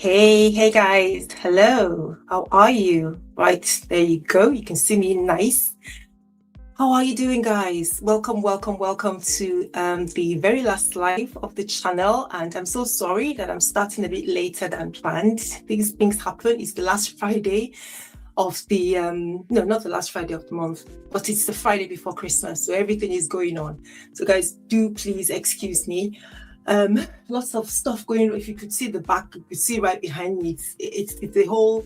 Hey guys, hello. How are you? Right, there you go. You can see me nice. How are you doing, guys? Welcome to the very last live of the channel. And I'm so sorry that I'm starting a bit later than planned. These things happen. It's the last Friday of the no, not the last Friday of the month, but it's the Friday before Christmas, so everything is going on. So guys, do please excuse me. Lots of stuff going on. If you could see the back, you could see right behind me. It's a whole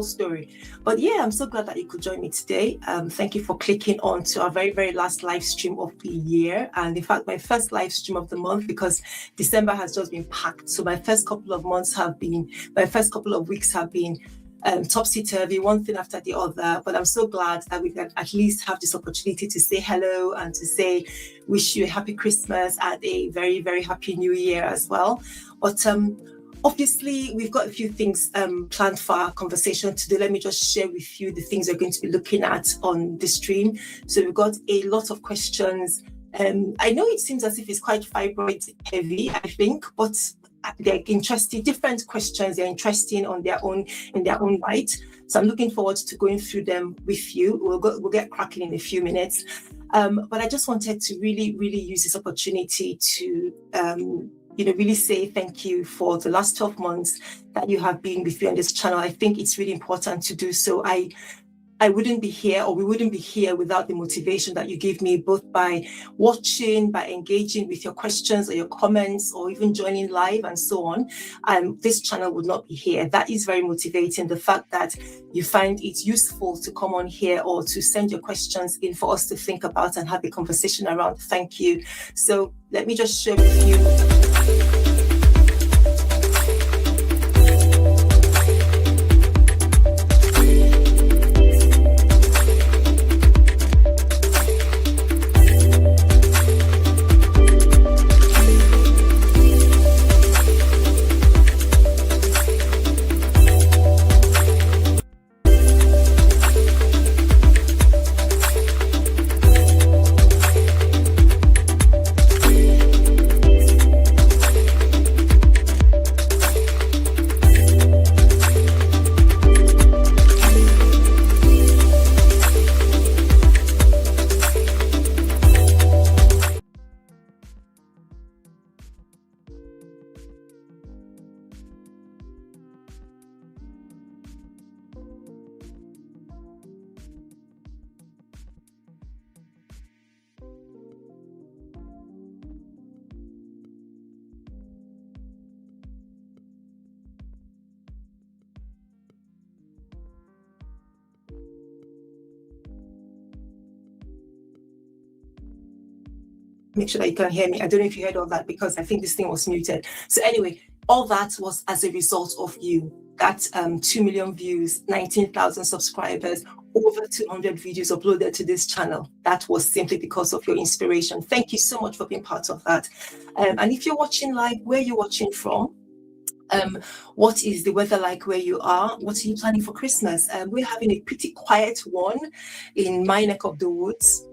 story. But yeah, I'm so glad that you could join me today. Thank you for clicking on to our very last live stream of the year, and in fact my first live stream of the month, because December has just been packed. So my first couple of weeks have been topsy-turvy, one thing after the other. But I'm so glad that we can at least have this opportunity to say hello and to say wish you a happy Christmas and a very happy new year as well. But obviously we've got a few things planned for our conversation today. Let me just share with you the things we're going to be looking at on the stream. So we've got a lot of questions. I know it seems as if it's quite fibroid heavy, I think, but they're interesting, different questions. They're interesting in their own right. So I'm looking forward to going through them with you. We'll get cracking in a few minutes. But I just wanted to really use this opportunity to really say thank you for the last 12 months that you have been with me on this channel. I think it's really important to do so. I wouldn't be here, or we wouldn't be here, without the motivation that you give me, both by watching, by engaging with your questions or your comments, or even joining live and so on. This channel would not be here. That is very motivating. The fact that you find it useful to come on here or to send your questions in for us to think about and have a conversation around. Thank you. So let me just share with you. Make sure that you can hear me. I don't know if you heard all that, because I think this thing was muted. So anyway, all that was as a result of you. That 2 million views, 19,000 subscribers, over 200 videos uploaded to this channel. That was simply because of your inspiration. Thank you so much for being part of that. And if you're watching live, where you're watching from, what is the weather like where you are? What are you planning for Christmas? We're having a pretty quiet one in my neck of the woods,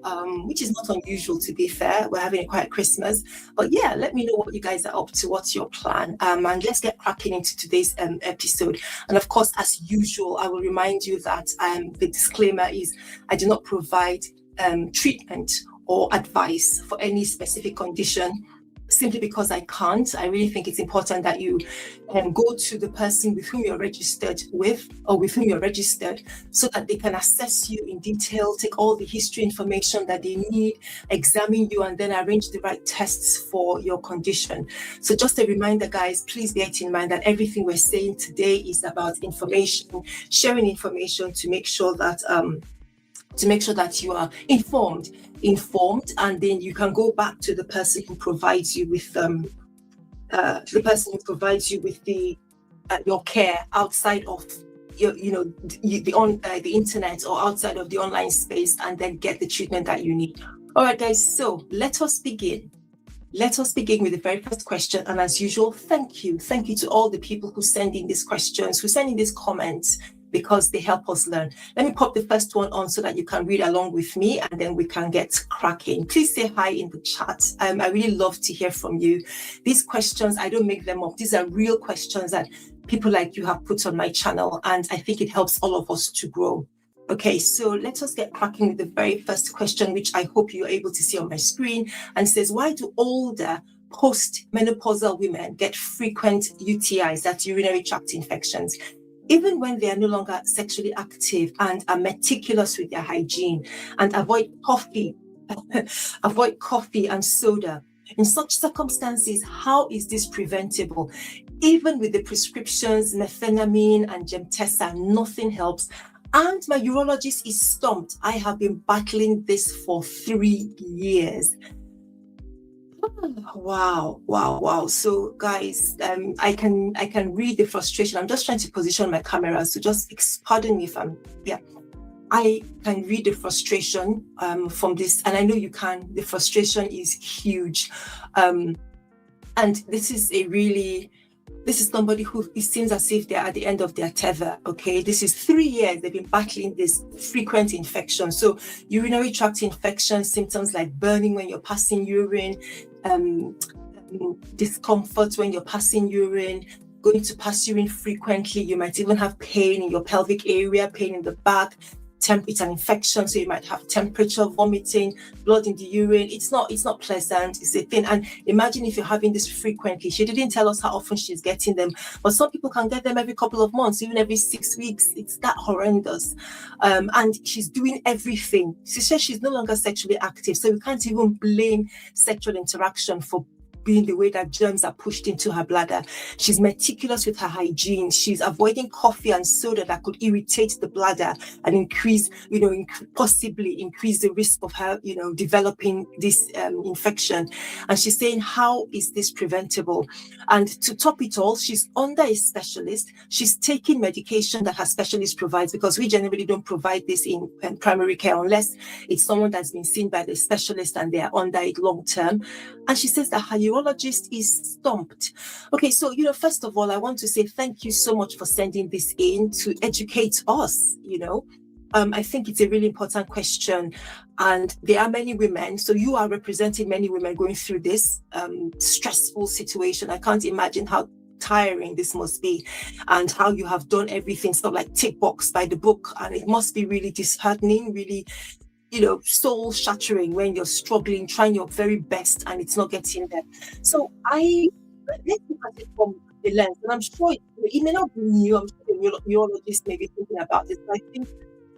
which is not unusual, to be fair. We're having a quiet Christmas. But yeah, let me know what you guys are up to. What's your plan? And let's get cracking into today's episode. And of course, as usual, I will remind you that the disclaimer is I do not provide treatment or advice for any specific condition, simply because I can't. I really think it's important that you go to the person with whom you're registered with, or with whom you're registered, so that they can assess you in detail, take all the history information that they need, examine you, and then arrange the right tests for your condition. So just a reminder, guys, please bear it in mind that everything we're saying today is about information, sharing information to make sure that you are informed, and then you can go back to the person who provides you with your care outside of the internet, or outside of the online space, and then get the treatment that you need. All right, guys, so let us begin. Let us begin with the very first question. And as usual, thank you to all the people who send in these questions, who send in these comments, because they help us learn. Let me pop the first one on so that you can read along with me, and then we can get cracking. Please say hi in the chat. I really love to hear from you. These questions, I don't make them up. These are real questions that people like you have put on my channel, and I think it helps all of us to grow. Okay, so let us get cracking with the very first question, which I hope you're able to see on my screen, and says, why do older post-menopausal women get frequent UTIs, that's urinary tract infections, even when they are no longer sexually active and are meticulous with their hygiene and avoid coffee and soda? In such circumstances, how is this preventable? Even with the prescriptions, methenamine and Gemtesa, nothing helps. And my urologist is stumped. I have been battling this for 3 years. Wow. So guys, I can read the frustration. I'm just trying to position my camera, so just pardon me if I can read the frustration from this, and I know you can. The frustration is huge, and this is somebody who, it seems as if they're at the end of their tether. Okay, this is 3 years they've been battling this frequent infection. So urinary tract infection symptoms like burning when you're passing urine, discomfort when you're passing urine, going to pass urine frequently. You might even have pain in your pelvic area, pain in the back. It's an infection, so you might have temperature, vomiting, blood in the urine. It's not pleasant. It's a thing. And imagine if you're having this frequently. She didn't tell us how often she's getting them, but some people can get them every couple of months, even every 6 weeks. It's that horrendous. And she's doing everything. She says she's no longer sexually active, so we can't even blame sexual interaction for being the way that germs are pushed into her bladder. She's meticulous with her hygiene. She's avoiding coffee and soda that could irritate the bladder and possibly increase the risk of her, developing this infection. And she's saying, how is this preventable? And to top it all, she's under a specialist. She's taking medication that her specialist provides, because we generally don't provide this in primary care unless it's someone that's been seen by the specialist and they are under it long term. And she says that her urologist is stumped. Okay, so, first of all, I want to say thank you so much for sending this in to educate us. I think it's a really important question. And there are many women, so you are representing many women going through this stressful situation. I can't imagine how tiring this must be, and how you have done everything, stuff like tick box by the book. And it must be really disheartening, really soul shattering when you're struggling, trying your very best, and it's not getting there. So let's look at it from the lens, and I'm sure it may not be new. I'm sure the urologist may be thinking about this, but I think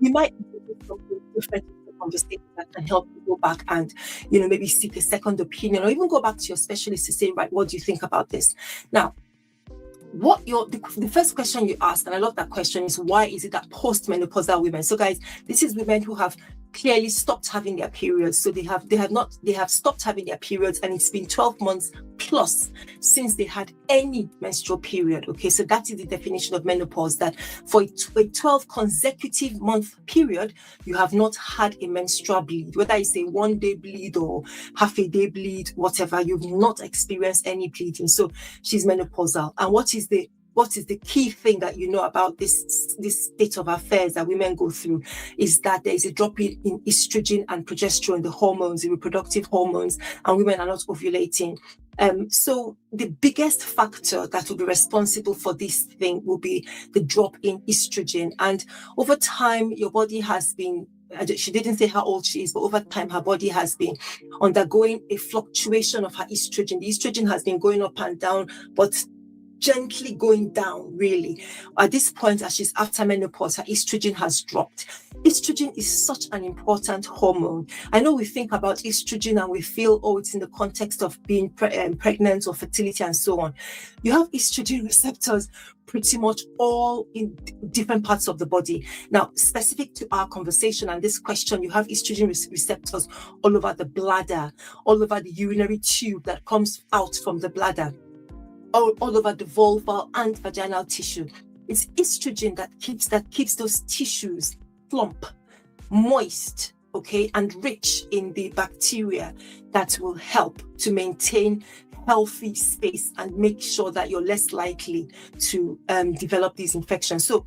we might do something different in the conversation that can help you go back and maybe seek a second opinion, or even go back to your specialist to say, right, what do you think about this? Now, the first question you asked, and I love that question, is why is it that post-menopausal women? So guys, this is women who have clearly stopped having their periods. So they have stopped having their periods, and it's been 12 months plus since they had any menstrual period. Okay, so that is the definition of menopause, that for a 12 consecutive month period, you have not had a menstrual bleed, whether it's a 1-day bleed or half a day bleed, whatever, you've not experienced any bleeding. So she's menopausal. And what is the key thing that about this state of affairs that women go through is that there is a drop in estrogen and progesterone, the hormones, the reproductive hormones, and women are not ovulating. So the biggest factor that will be responsible for this thing will be the drop in estrogen. And over time, your body has been, she didn't say how old she is, but over time, her body has been undergoing a fluctuation of her estrogen. The estrogen has been going up and down, but gently going down, really. At this point, as she's after menopause, her estrogen has dropped. Estrogen is such an important hormone. I know we think about estrogen and we feel, it's in the context of being pregnant or fertility and so on. You have estrogen receptors pretty much all in different parts of the body. Now, specific to our conversation and this question, you have estrogen receptors all over the bladder, all over the urinary tube that comes out from the bladder, all over the vulval and vaginal tissue. It's estrogen that keeps those tissues plump, moist, okay, and rich in the bacteria that will help to maintain healthy space and make sure that you're less likely to develop these infections. So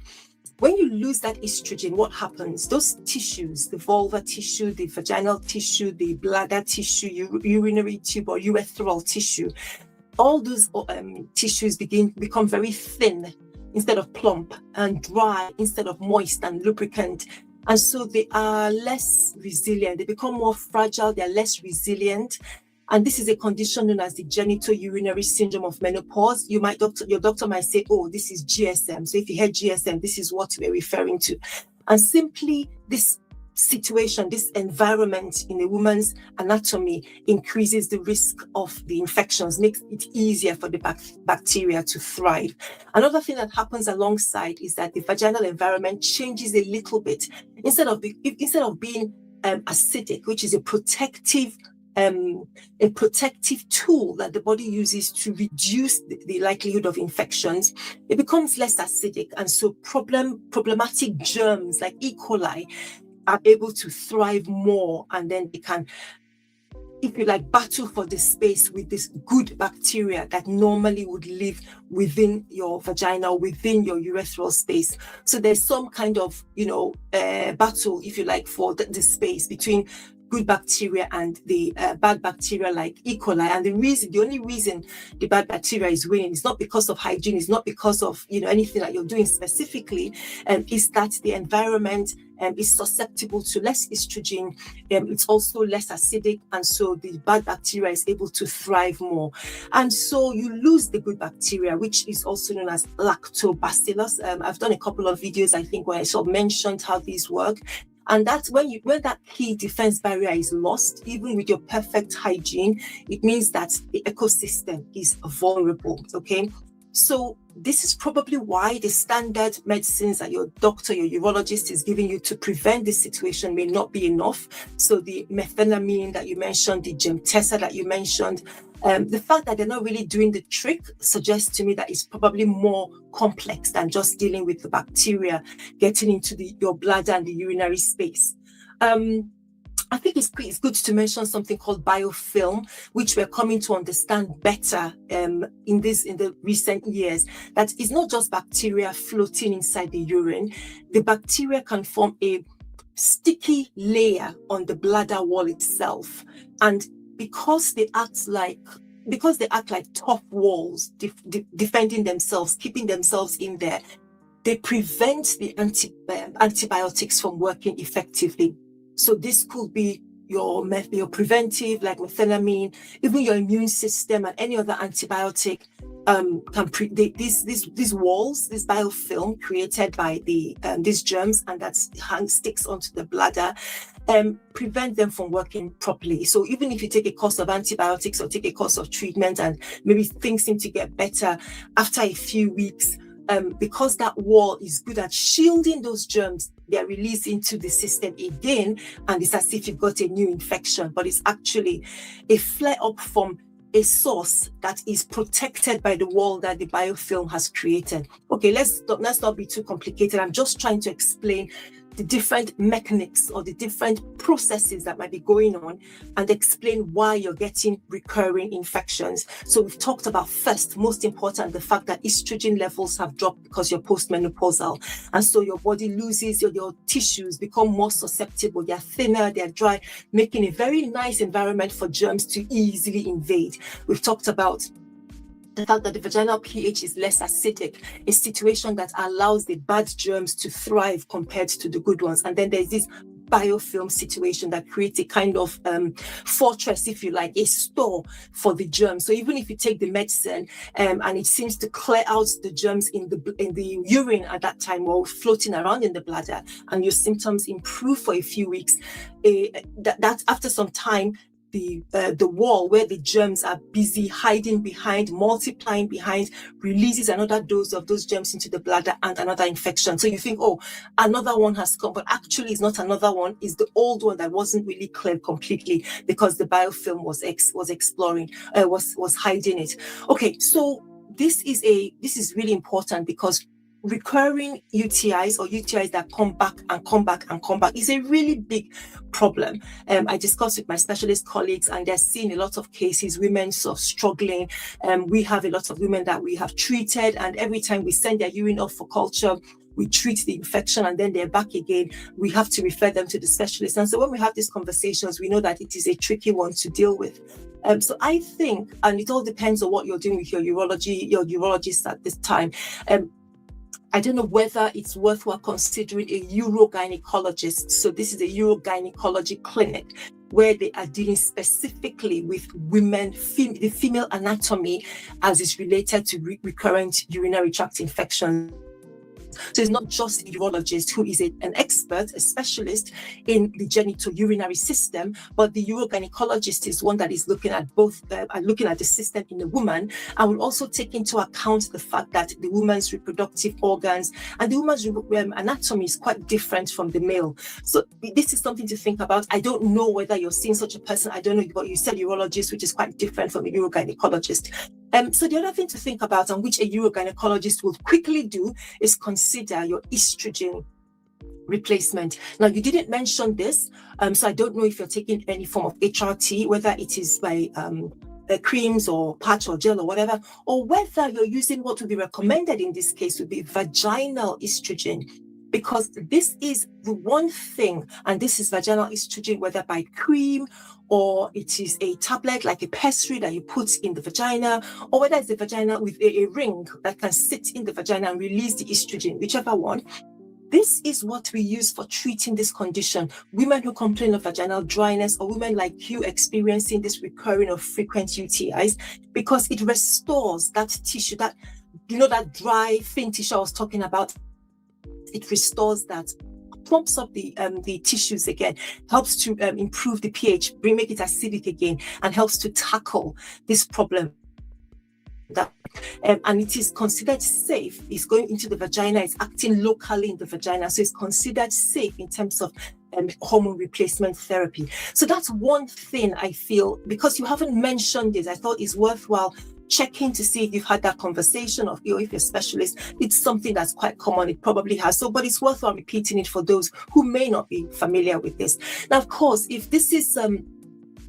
when you lose that estrogen, what happens? Those tissues, the vulvar tissue, the vaginal tissue, the bladder tissue, urinary tube or urethral tissue, all those tissues become very thin instead of plump, and dry instead of moist and lubricant. And so they are less resilient. They become more fragile. They're less resilient. And this is a condition known as the genitourinary syndrome of menopause. Your doctor might say, oh, this is GSM. So if you hear GSM, this is what we're referring to. And simply this situation, this environment in a woman's anatomy increases the risk of the infections, makes it easier for the bacteria to thrive. Another thing that happens alongside is that the vaginal environment changes a little bit. Instead of being acidic, which is a protective tool that the body uses to reduce the likelihood of infections, it becomes less acidic. And so problematic germs like E. coli are able to thrive more, and then they can, if you like, battle for the space with this good bacteria that normally would live within your vagina, within your urethral space. So there's some kind of, battle, if you like, for the space between good bacteria and the bad bacteria like E. coli. And the only reason the bad bacteria is winning is not because of hygiene, it's not because of anything that you're doing specifically, is that the environment is susceptible to less estrogen. It's also less acidic, and so the bad bacteria is able to thrive more. And so you lose the good bacteria, which is also known as lactobacillus. I've done a couple of videos, I think, where I sort of mentioned how these work. And that's when that key defense barrier is lost, even with your perfect hygiene, it means that the ecosystem is vulnerable, okay? So this is probably why the standard medicines that your doctor, your urologist is giving you to prevent this situation may not be enough. So the methenamine that you mentioned, the Gemtesa that you mentioned, the fact that they're not really doing the trick suggests to me that it's probably more complex than just dealing with the bacteria getting into your bladder and the urinary space. I think it's good to mention something called biofilm, which we're coming to understand better in the recent years. That is not just bacteria floating inside the urine. The bacteria can form a sticky layer on the bladder wall itself, and because they act like tough walls, defending themselves, keeping themselves in there, they prevent the antibiotics from working effectively. So this could be your preventive, like methenamine, even your immune system and any other antibiotic. These walls, this biofilm created by these germs, and that sticks onto the bladder, prevent them from working properly. So even if you take a course of antibiotics or take a course of treatment and maybe things seem to get better after a few weeks, because that wall is good at shielding those germs, they are released into the system again, and it's as if you've got a new infection, but it's actually a flare-up from a source that is protected by the wall that the biofilm has created. Okay, let's not be too complicated. I'm just trying to explain the different mechanics or the different processes that might be going on and explain why you're getting recurring infections. So we've talked about, first, most important, the fact that estrogen levels have dropped because you're postmenopausal. And so your body loses, your tissues become more susceptible. They're thinner, they're dry, making a very nice environment for germs to easily invade. We've talked about the fact that the vaginal pH is less acidic, a situation that allows the bad germs to thrive compared to the good ones. And then there's this biofilm situation that creates a kind of fortress, if you like, a store for the germs. So even if you take the medicine and it seems to clear out the germs in the urine at that time, or floating around in the bladder, and your symptoms improve for a few weeks, that after some time, the wall where the germs are busy hiding behind, multiplying behind, releases another dose of those germs into the bladder and another infection. So you think, oh, another one has come, but actually it's not another one, it's the old one that wasn't really cleared completely because the biofilm was hiding it. Okay, so this is really important because recurring UTIs or UTIs that come back and come back and come back is a really big problem. I discussed with my specialist colleagues, and they're seeing a lot of cases, women sort of struggling. We have a lot of women that we have treated, and every time we send their urine off for culture, we treat the infection and then they're back again. We have to refer them to the specialist. And so when we have these conversations, we know that it is a tricky one to deal with. So I think, and it all depends on what you're doing with your urologist at this time, I don't know whether it's worthwhile considering a urogynecologist. So this is a urogynecology clinic where they are dealing specifically with women, the female anatomy as is related to recurrent urinary tract infections. So it's not just a urologist who is an expert, a specialist in the genitourinary system, but the urogynecologist is one that is looking at both, looking at the system in the woman, and will also take into account the fact that the woman's reproductive organs and the woman's anatomy is quite different from the male. So this is something to think about. I don't know whether you're seeing such a person. I don't know, but you said urologist, which is quite different from a urogynecologist. So the other thing to think about, and which a urogynecologist will quickly do, is consider your estrogen replacement. Now, you didn't mention this, so I don't know if you're taking any form of HRT, whether it is by creams or patch or gel or whatever, or whether you're using what would be recommended in this case would be vaginal estrogen. Because this is the one thing, and this is vaginal estrogen, whether by cream or it is a tablet like a pessary that you put in the vagina, or whether it's the vagina with a ring that can sit in the vagina and release the estrogen, whichever one. This is what we use for treating this condition. Women who complain of vaginal dryness, or women like you experiencing this recurring or frequent UTIs, because it restores that tissue, that, you know, that dry, thin tissue I was talking about. It restores that, plumps up the tissues again, helps to improve the pH, make it acidic again, and helps to tackle this problem. And it is considered safe. It's going into the vagina, it's acting locally in the vagina, so it's considered safe in terms of hormone replacement therapy. So that's one thing I feel, because you haven't mentioned this, I thought it's worthwhile checking to see if you've had that conversation, or if you're a specialist. It's something that's quite common. It probably has. So, but it's worthwhile repeating it for those who may not be familiar with this. Now, of course, if this is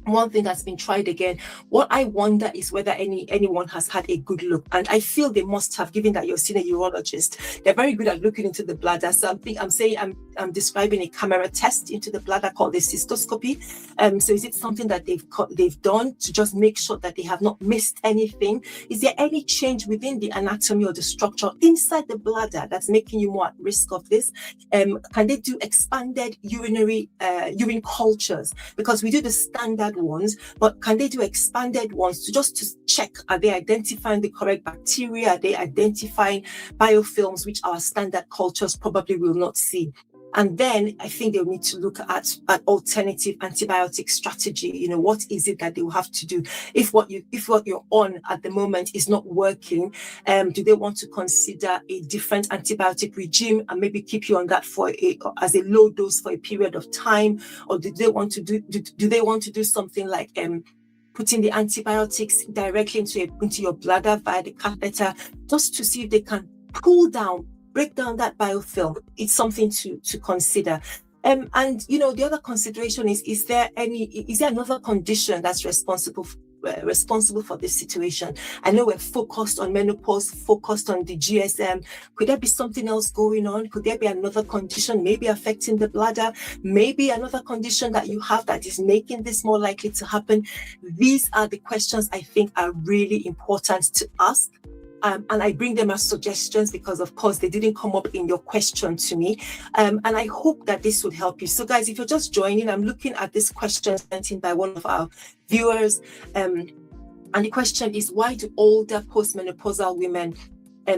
one thing that's been tried again, what I wonder is whether anyone has had a good look. And I feel they must have, given that you're seeing a urologist. They're very good at looking into the bladder. So I'm describing a camera test into the bladder called the cystoscopy. So is it something that they've done to just make sure that they have not missed anything? Is there any change within the anatomy or the structure inside the bladder that's making you more at risk of this? Can they do expanded urine cultures? Because we do the standard ones, but can they do expanded ones to check, are they identifying the correct bacteria? Are they identifying biofilms, which our standard cultures probably will not see? And then I think they'll need to look at alternative antibiotic strategy. You know, what is it that they will have to do if what you're on at the moment is not working? Do they want to consider a different antibiotic regime and maybe keep you on that as a low dose for a period of time, or do they want to do something like putting the antibiotics directly into your bladder via the catheter, just to see if they can break down that biofilm? It's something to consider. And you know, the other consideration is there another condition that's responsible for this situation? I know we're focused on menopause, focused on the GSM. Could there be something else going on? Could there be another condition maybe affecting the bladder? Maybe another condition that you have that is making this more likely to happen? These are the questions I think are really important to ask. And I bring them as suggestions because, of course, they didn't come up in your question to me. And I hope that this would help you. So, guys, if you're just joining, I'm looking at this question sent in by one of our viewers. And the question is, why do older postmenopausal women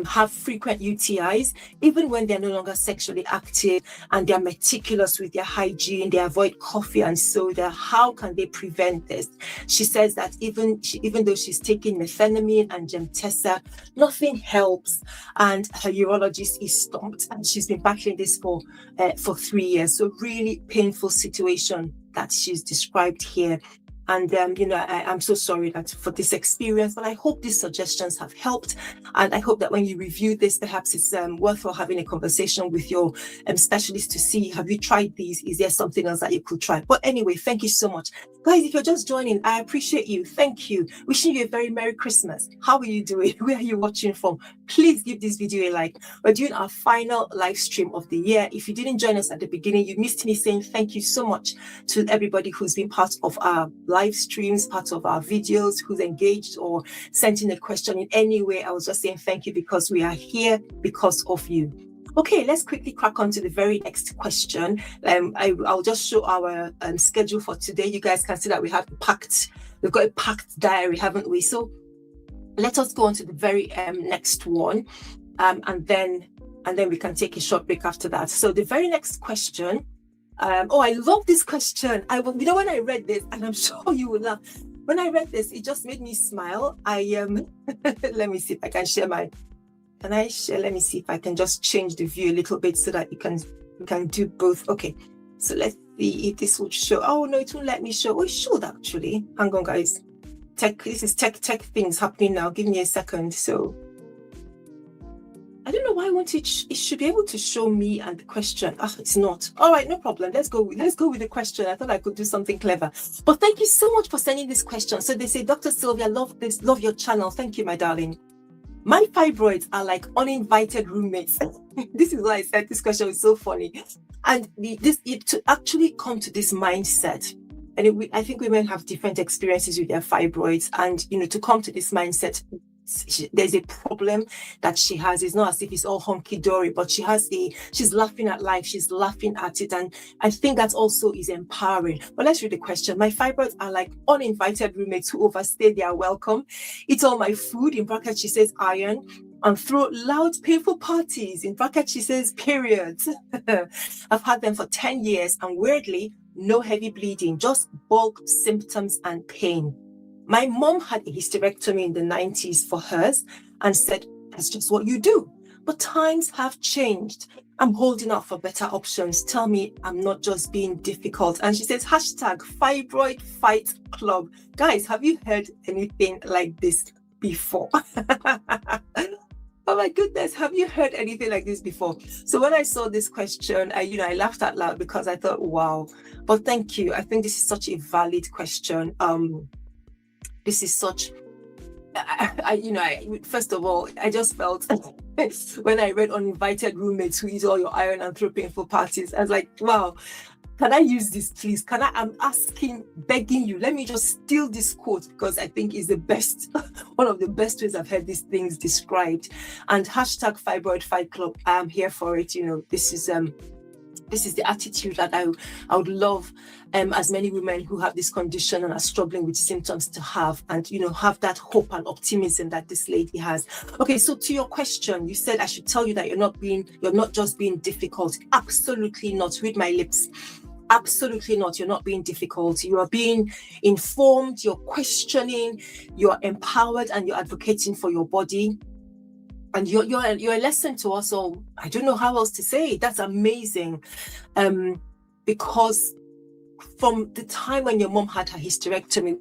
have frequent UTIs, even when they're no longer sexually active and they're meticulous with their hygiene, they avoid coffee and soda? How can they prevent this? She says that even though she's taking methenamine and Gemtesa, nothing helps, and her urologist is stumped, and she's been battling this for 3 years. So really painful situation that she's described here. And, I'm so sorry for this experience, but I hope these suggestions have helped. And I hope that when you review this, perhaps it's worthwhile having a conversation with your specialist to see, have you tried these? Is there something else that you could try? But anyway, thank you so much. Guys, if you're just joining, I appreciate you. Thank you. Wishing you a very Merry Christmas. How are you doing? Where are you watching from? please give this video a like. We're doing our final live stream of the year. If you didn't join us at the beginning, you missed me saying thank you so much to everybody who's been part of our live streams, part of our videos, who's engaged or sent in a question in any way. I was just saying thank you because we are here because of you. Okay, let's quickly crack on to the very next question. I'll just show our schedule for today. You guys can see that we've got a packed diary, haven't we? So let us go on to the very next one, and then we can take a short break after that. So the very next question, I love this question. When I read this, and I'm sure you will laugh. When I read this, it just made me smile. Let me see if I can share my. Can I share? Let me see if I can just change the view a little bit so that you can do both. Okay, so let's see if this would show. Oh no, it won't let me show. Oh, it should actually. Hang on, guys. This is tech things happening now. Give me a second. So I don't know why it should be able to show me and the question. It's not. All right, no problem. Let's go with the question. I thought I could do something clever. But thank you so much for sending this question. So they say, Dr. Sylvia, love your channel. Thank you, my darling. My fibroids are like uninvited roommates. This is why I said this question is so funny. And to actually come to this mindset, and I think women have different experiences with their fibroids, and to come to this mindset, there's a problem that she has. It's not as if it's all hunky-dory, but she's laughing at life, she's laughing at it, and I think that also is empowering. But let's read the question. My fibroids are like uninvited roommates who overstay their welcome, eat all my food, in brackets she says iron, and throw loud painful parties, in brackets she says periods. I've had them for 10 years, and weirdly, no heavy bleeding, just bulk symptoms and pain. My mom had a hysterectomy in the 90s for hers and said, that's just what you do. But times have changed. I'm holding out for better options. Tell me I'm not just being difficult. And she says, #Fibroid Fight Club. Guys, have you heard anything like this before? Oh my goodness, have you heard anything like this before? So when I saw this question, I laughed out loud because I thought, wow. But thank you. I think this is such a valid question. This is such, first of all, I just felt when I read uninvited roommates who eat all your iron and throw painful parties, I was like, wow, can I use this, please? I'm asking, begging you, let me just steal this quote because I think it's the best, one of the best ways I've heard these things described. And #Fibroid Fight Club, I'm here for it. This is the attitude that I would love as many women who have this condition and are struggling with symptoms to have, and have that hope and optimism that this lady has. Okay, so to your question, you said I should tell you that you're not just being difficult. Absolutely not. Read my lips. Absolutely not. You're not being difficult. You are being informed, you're questioning, you're empowered, and you're advocating for your body. And you're a lesson to us all. I don't know how else to say it. That's amazing. Because from the time when your mom had her hysterectomy,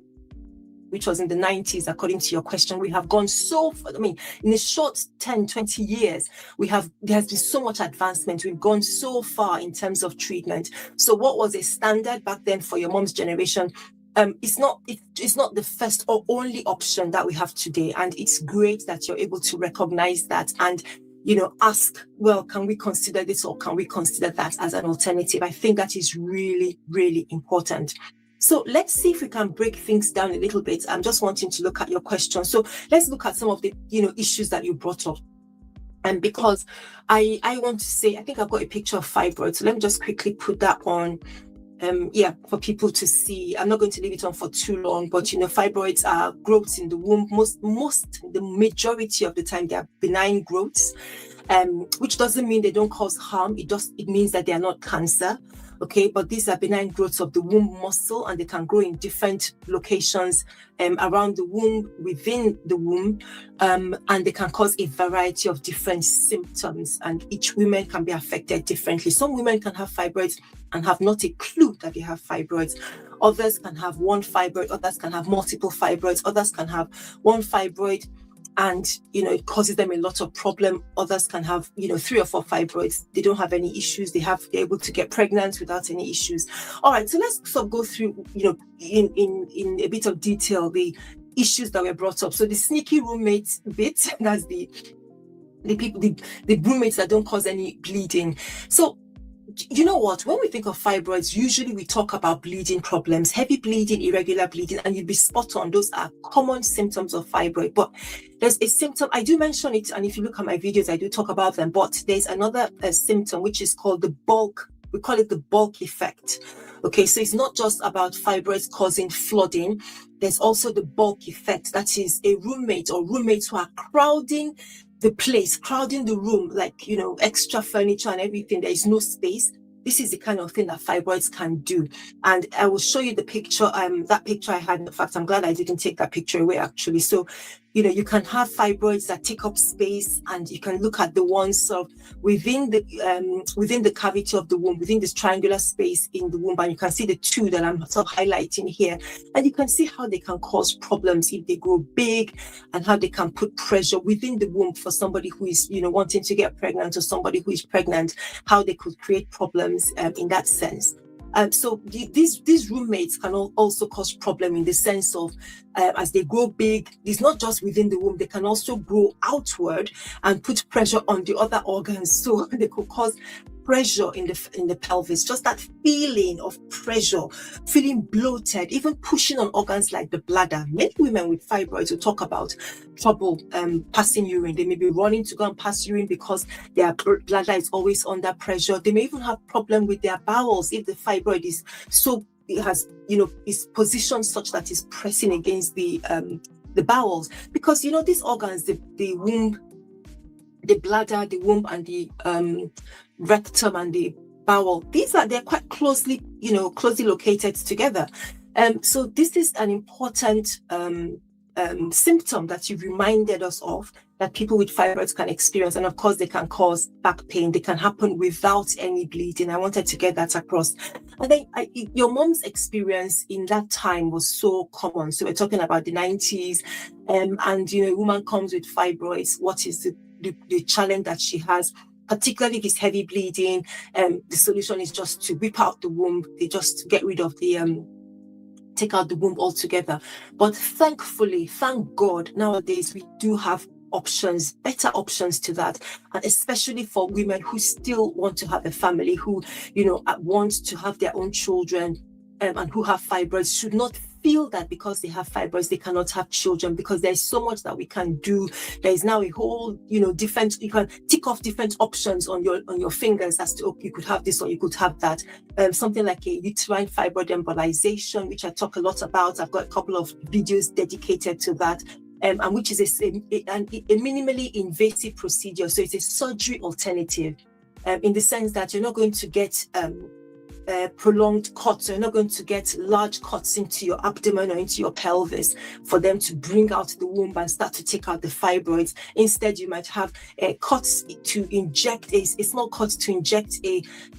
which was in the 90s, according to your question, we have gone so far. In a short 10, 20 years, there has been so much advancement. We've gone so far in terms of treatment. So what was a standard back then for your mom's generation, it's not the first or only option that we have today. And it's great that you're able to recognize that and, ask, well, can we consider this or can we consider that as an alternative? I think that is really, really important. So let's see if we can break things down a little bit. I'm just wanting to look at your question. So let's look at some of the, issues that you brought up. And because I want to say, I think I've got a picture of fibroids. So let me just quickly put that on. For people to see. I'm not going to leave it on for too long, but fibroids are growths in the womb. The majority of the time they are benign growths, which doesn't mean they don't cause harm. It means that they are not cancer. Okay, but these are benign growths of the womb muscle, and they can grow in different locations around the womb, within the womb, and they can cause a variety of different symptoms, and each woman can be affected differently. Some women can have fibroids and have not a clue that they have fibroids. Others can have one fibroid, others can have multiple fibroids, others can have one fibroid and it causes them a lot of problem. Others can have 3 or 4 fibroids. They don't have any issues. They're able to get pregnant without any issues. All right, so let's sort of go through in a bit of detail the issues that were brought up. So the sneaky roommates bit, that's the the roommates that don't cause any bleeding. So you know what, when we think of fibroids, usually we talk about bleeding problems, heavy bleeding, irregular bleeding, and you'd be spot on. Those are common symptoms of fibroid. But there's a symptom, I do mention it, and if you look at my videos, I do talk about them, but there's another symptom which is called the bulk. We call it the bulk effect. Okay, so it's not just about fibroids causing flooding. There's also the bulk effect. That is a roommate or roommates who are crowding the place, crowding the room, like, you know, extra furniture and everything. There is no space. This is the kind of thing that fibroids can do. And I will show you the picture, that picture I had. In fact, I'm glad I didn't take that picture away, actually. So, you know, you can have fibroids that take up space, and you can look at the ones of within the cavity of the womb, within this triangular space in the womb, and you can see the two that I'm sort of highlighting here, and you can see how they can cause problems if they grow big, and how they can put pressure within the womb for somebody who is, you know, wanting to get pregnant, or somebody who is pregnant, how they could create problems in that sense. So these roommates can also cause problem in the sense of as they grow big, it's not just within the womb, they can also grow outward and put pressure on the other organs. So they could cause pressure in the pelvis, just that feeling of pressure, feeling bloated, even pushing on organs like the bladder. Many women with fibroids will talk about trouble passing urine. They may be running to go and pass urine because their bladder is always under pressure. They may even have problem with their bowels if the fibroid is so, it has, you know, is positioned such that it's pressing against the bowels, because, you know, these organs, the womb, the bladder, the womb, and the rectum and the bowel, they're quite closely, you know, closely located together. So this is an important symptom that you reminded us of, that people with fibroids can experience. And of course, they can cause back pain. They can happen without any bleeding. I wanted to get that across. And then your mom's experience in that time was so common. So we're talking about the 90s, and, you know, a woman comes with fibroids. What is the challenge that she has? Particularly if it's heavy bleeding, the solution is just to whip out the womb. They just get rid of the take out the womb altogether. But thankfully, thank God, nowadays we do have options, better options to that, and especially for women who still want to have a family, who, you know, want to have their own children, and who have fibroids, should not feel that because they have fibroids they cannot have children, because there's so much that we can do. There is now a whole, you know, different, you can tick off different options on your fingers as to, oh, you could have this or you could have that. Something like a uterine fibroid embolization, which I talk a lot about. I've got a couple of videos dedicated to that. And which is a minimally invasive procedure. So it's a surgery alternative, in the sense that you're not going to get prolonged cuts. So you're not going to get large cuts into your abdomen or into your pelvis for them to bring out the womb and start to take out the fibroids. Instead, you might have cuts to inject a small cut to inject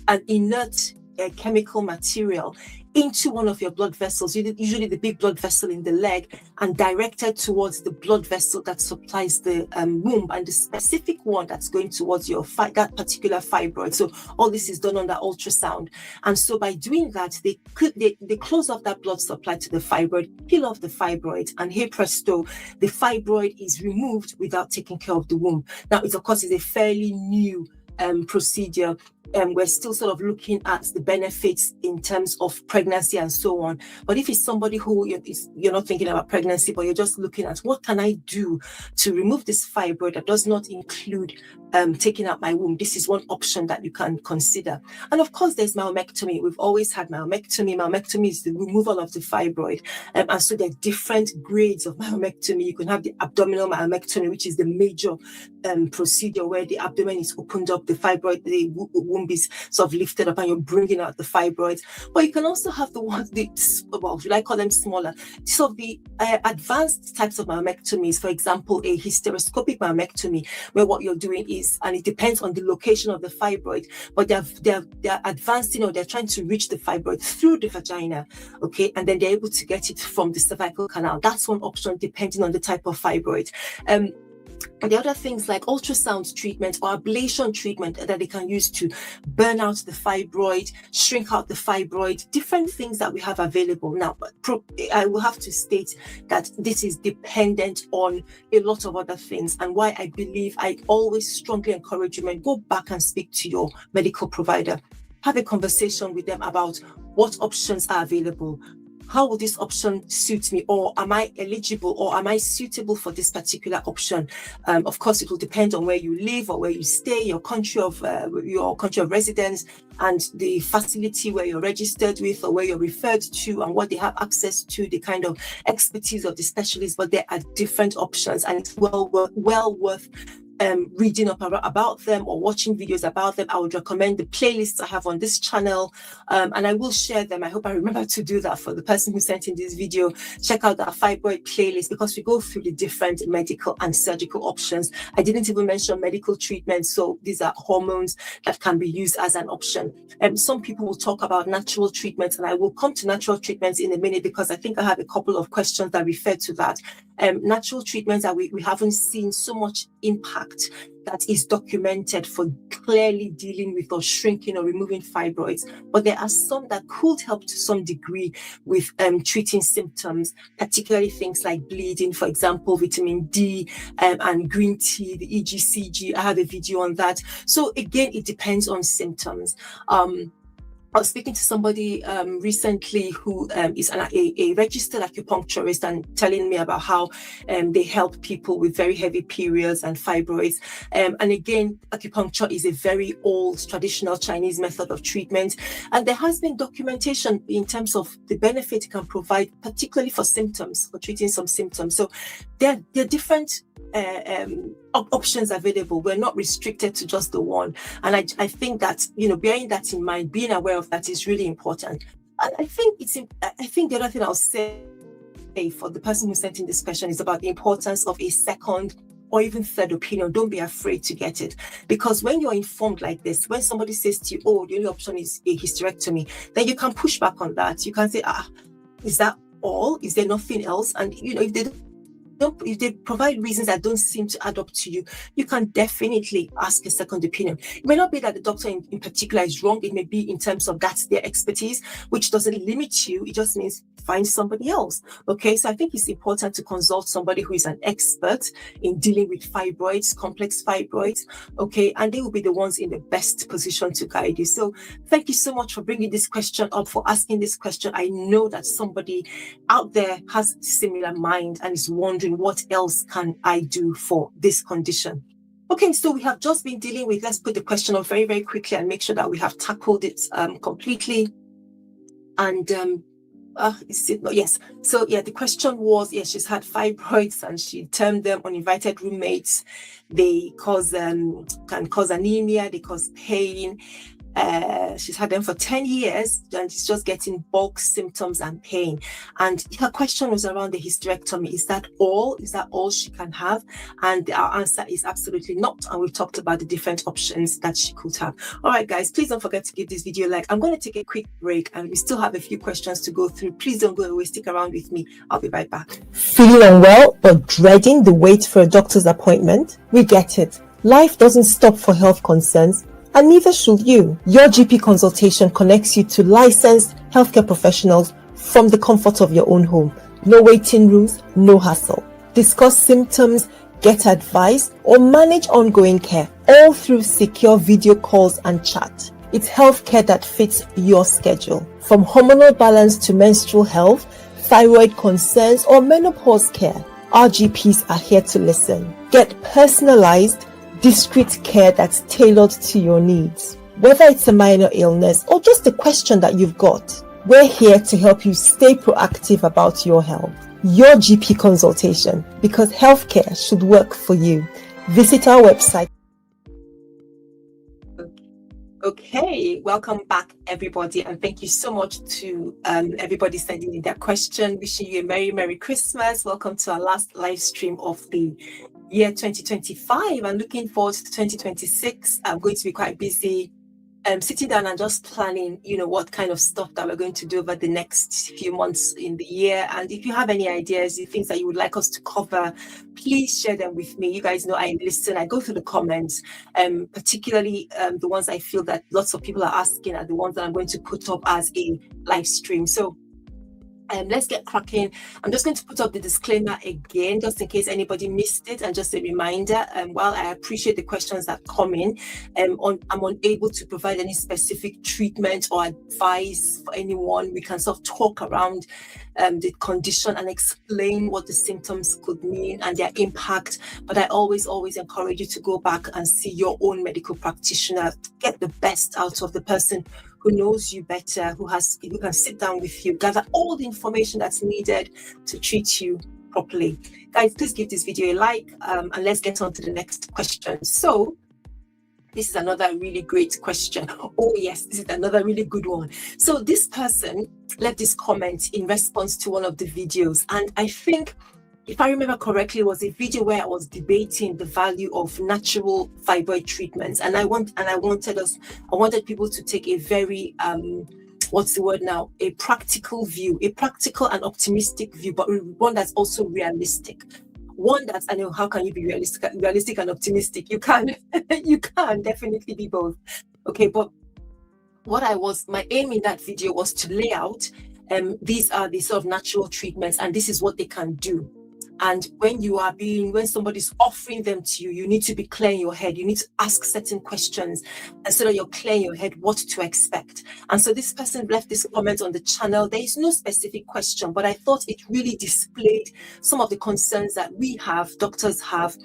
an inert chemical material into one of your blood vessels, usually the big blood vessel in the leg, and directed towards the blood vessel that supplies the womb, and the specific one that's going towards your that particular fibroid. So all this is done under ultrasound. And so by doing that, they close off that blood supply to the fibroid, peel off the fibroid, and hey presto, the fibroid is removed without taking care of the womb. Now, it of course is a fairly new procedure. We're still sort of looking at the benefits in terms of pregnancy and so on. But if it's somebody who you're not thinking about pregnancy, but you're just looking at what can I do to remove this fibroid that does not include taking out my womb, this is one option that you can consider. And of course, there's myomectomy. We've always had myomectomy. Myomectomy is the removal of the fibroid. And so there are different grades of myomectomy. You can have the abdominal myomectomy, which is the major procedure where the abdomen is opened up, the fibroid, the womb is sort of lifted up, and you're bringing out the fibroids. But you can also have the ones, should I call them smaller? So the advanced types of myomectomies, for example, a hysteroscopic myomectomy, where what you're doing is, and it depends on the location of the fibroid, but they're advanced, you know, they're trying to reach the fibroid through the vagina, okay, and then they're able to get it from the cervical canal. That's one option depending on the type of fibroid. the other things like ultrasound treatment or ablation treatment that they can use to burn out the fibroid, shrink out the fibroid, different things that we have available now. But I will have to state that this is dependent on a lot of other things, and why I believe I always strongly encourage women, go back and speak to your medical provider. Have a conversation with them about what options are available. How will this option suit me, or am I eligible, or am I suitable for this particular option? Of course, it will depend on where you live or where you stay, your country of residence, and the facility where you're registered with or where you're referred to, and what they have access to, the kind of expertise of the specialist. But there are different options, and it's well worth reading up about them or watching videos about them. I would recommend the playlists I have on this channel, and I will share them. I hope I remember to do that for the person who sent in this video. Check out that fibroid playlist, because we go through the different medical and surgical options. I didn't even mention medical treatment, so these are hormones that can be used as an option. Some people will talk about natural treatments, and I will come to natural treatments in a minute, because I think I have a couple of questions that refer to that. Natural treatments that we haven't seen so much impact that is documented for clearly dealing with or shrinking or removing fibroids, but there are some that could help to some degree with treating symptoms, particularly things like bleeding, for example, vitamin D and green tea, the EGCG. I have a video on that. So again, it depends on symptoms. I was speaking to somebody recently who is a registered acupuncturist, and telling me about how they help people with very heavy periods and fibroids. And again, acupuncture is a very old traditional Chinese method of treatment. And there has been documentation in terms of the benefit it can provide, particularly for symptoms, for treating some symptoms. So there are different options available. We're not restricted to just the one, and I think that, bearing that in mind, being aware of that is really important. And I think the other thing I'll say for the person who sent in this question is about the importance of a second or even third opinion. Don't be afraid to get it, because when you're informed like this, when somebody says to you, oh, the only option is a hysterectomy, then you can push back on that. You can say, is that all? Is there nothing else? And if they provide reasons that don't seem to add up to you, you can definitely ask a second opinion. It may not be that the doctor in particular is wrong. It may be in terms of that's their expertise, which doesn't limit you. It just means find somebody else. Okay, so I think it's important to consult somebody who is an expert in dealing with fibroids, complex fibroids. Okay, and they will be the ones in the best position to guide you. So thank you so much for bringing this question up, for asking this question. I know that somebody out there has a similar mind and is wondering, what else can I do for this condition? Okay, so we have just been dealing with, let's put the question up very, very quickly and make sure that we have tackled it completely. And yes. So yeah, the question was, yes, she's had fibroids and she termed them uninvited roommates. They can cause anemia, they cause pain. She's had them for 10 years and she's just getting bulk symptoms and pain. And her question was around the hysterectomy. Is that all? Is that all she can have? And our answer is absolutely not. And we've talked about the different options that she could have. All right, guys, please don't forget to give this video a like. I'm going to take a quick break and we still have a few questions to go through. Please don't go away. Stick around with me. I'll be right back. Feeling unwell or dreading the wait for a doctor's appointment? We get it. Life doesn't stop for health concerns, and neither should you. Your GP consultation connects you to licensed healthcare professionals from the comfort of your own home. No waiting rooms, no hassle. Discuss symptoms, get advice, or manage ongoing care, all through secure video calls and chat. It's healthcare that fits your schedule. From hormonal balance to menstrual health, thyroid concerns, or menopause care, our GPs are here to listen. Get personalized, discreet care that's tailored to your needs. Whether it's a minor illness or just a question that you've got, we're here to help you stay proactive about your health. Your GP consultation, because healthcare should work for you. Visit our website. Okay, welcome back, everybody, and thank you so much to everybody sending in their question. Wishing you a Merry Christmas. Welcome to our last live stream of the year 2025. I'm looking forward to 2026. I'm going to be quite busy sitting down and just planning, what kind of stuff that we're going to do over the next few months in the year. And if you have any ideas, things that you would like us to cover, please share them with me. You guys know I listen, I go through the comments, particularly the ones I feel that lots of people are asking are the ones that I'm going to put up as a live stream. So let's get cracking. I'm just going to put up the disclaimer again, just in case anybody missed it, and just a reminder, while I appreciate the questions that come in, I'm unable to provide any specific treatment or advice for anyone. We can sort of talk around the condition and explain what the symptoms could mean and their impact. But I always encourage you to go back and see your own medical practitioner, get the best out of the person who knows you better, who can sit down with you, gather all the information that's needed to treat you properly. Guys, please give this video a like, and let's get on to the next question. So this is another really great question. Oh yes, this is another really good one. So this person left this comment in response to one of the videos, and I think, if I remember correctly, it was a video where I was debating the value of natural fibroid treatments, and I wanted people to take a very what's the word now? A practical view, a practical and optimistic view, but one that's also realistic. One that's, I know, how can you be realistic and optimistic? You can, you can definitely be both. Okay, but my aim in that video was to lay out these are the sort of natural treatments, and this is what they can do. And when somebody's offering them to you, you need to be clear in your head. You need to ask certain questions, and so that you're clear in your head what to expect. And so this person left this comment on the channel. There is no specific question, but I thought it really displayed some of the concerns that we have, doctors have,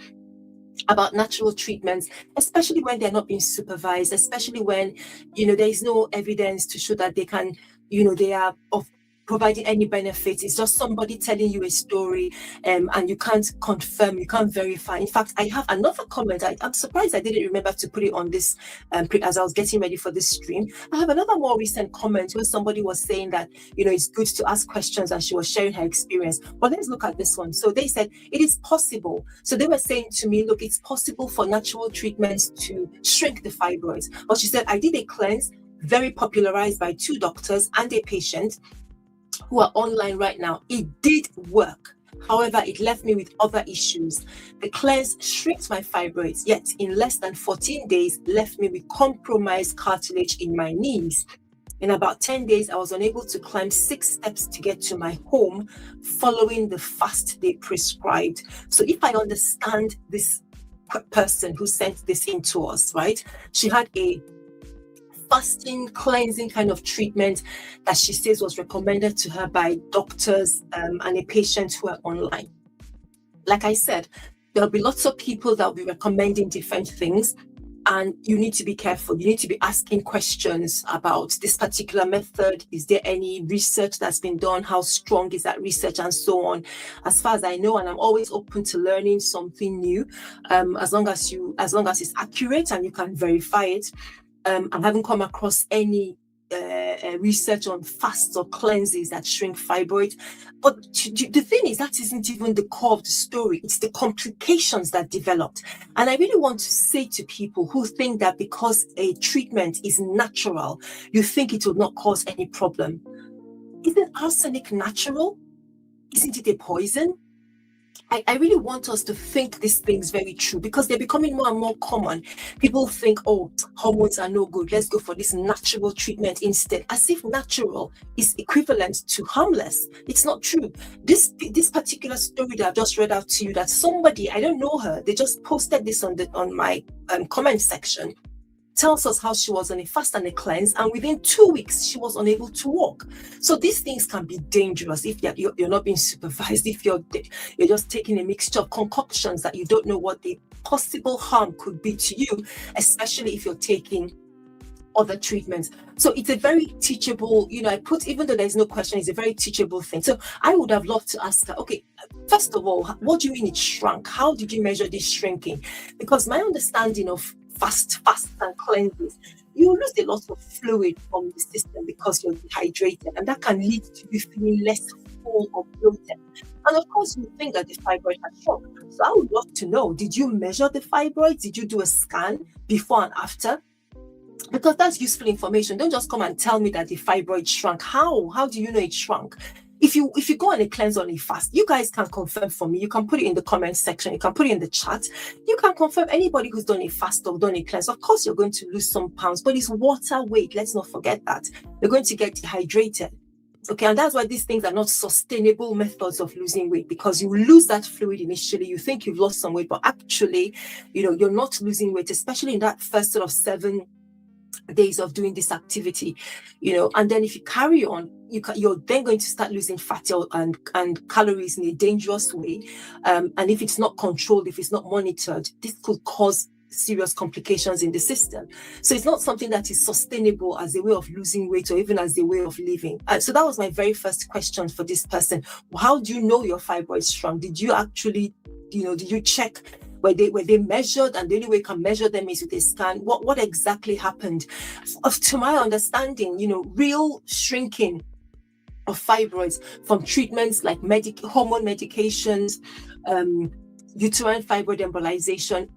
about natural treatments, especially when they're not being supervised, especially when, there is no evidence to show that they can, they are of providing any benefits. It's just somebody telling you a story, and you can't confirm, you can't verify. In fact, I have another comment. I'm surprised I didn't remember to put it on this as I was getting ready for this stream. I have another more recent comment where somebody was saying that, it's good to ask questions, and she was sharing her experience. But let's look at this one. So they said it is possible. So they were saying to me, look, it's possible for natural treatments to shrink the fibroids. But she said, I did a cleanse, very popularized by 2 doctors and a patient who are online right now. It did work. However, it left me with other issues. The cleanse shrinked my fibroids, yet in less than 14 days left me with compromised cartilage in my knees. In about 10 days, I was unable to climb 6 steps to get to my home following the fast they prescribed. So if I understand this person who sent this in to us, right? She had a fasting, cleansing kind of treatment that she says was recommended to her by doctors and a patient who are online. Like I said, there'll be lots of people that will be recommending different things, and you need to be careful. You need to be asking questions about this particular method. Is there any research that's been done? How strong is that research, and so on? As far as I know, and I'm always open to learning something new, as long as it's accurate and you can verify it. I haven't come across any research on fasts or cleanses that shrink fibroids. But the thing is, that isn't even the core of the story. It's the complications that developed. And I really want to say to people who think that because a treatment is natural, you think it will not cause any problem. Isn't arsenic natural? Isn't it a poison? I really want us to think these things very true, because they're becoming more and more common. People think, oh, hormones are no good, let's go for this natural treatment instead, as if natural is equivalent to harmless. It's not true. This particular story that I've just read out to you, that somebody, I don't know her, they just posted this on my comment section, tells us how she was on a fast and a cleanse, and within 2 weeks she was unable to walk. So these things can be dangerous if you're not being supervised, if you're just taking a mixture of concoctions that you don't know what the possible harm could be to you, especially if you're taking other treatments. So it's a very teachable, even though there's no question, it's a very teachable thing. So I would have loved to ask her, okay, first of all, what do you mean it shrunk? How did you measure this shrinking? Because my understanding of fast and cleanses, you lose a lot of fluid from the system because you're dehydrated, and that can lead to you feeling less full or bloated. And of course, you think that the fibroid has shrunk. So I would love to know, did you measure the fibroid? Did you do a scan before and after? because that's useful information. Don't just come and tell me that the fibroid shrunk. How do you know it shrunk? If you go on a cleanse, on a fast, you guys can confirm for me. You can put it in the comment section. You can put it in the chat. You can confirm, anybody who's done a fast or done a cleanse. Of course, you're going to lose some pounds, but it's water weight. Let's not forget that. You're going to get dehydrated. Okay, and that's why these things are not sustainable methods of losing weight, because you lose that fluid initially. You think you've lost some weight, but actually, you're not losing weight, especially in that first sort of 7 days of doing this activity, and then if you carry on, you're then going to start losing fat and calories in a dangerous way. And if it's not controlled, if it's not monitored, this could cause serious complications in the system. So it's not something that is sustainable as a way of losing weight or even as a way of living. So that was my very first question for this person. How do you know your fibroids shrunk? Did you actually, did you check? Were they measured, and the only way you can measure them is with a scan? What exactly happened? To my understanding, real shrinking of fibroids from treatments like hormone medications, uterine fibroid embolization,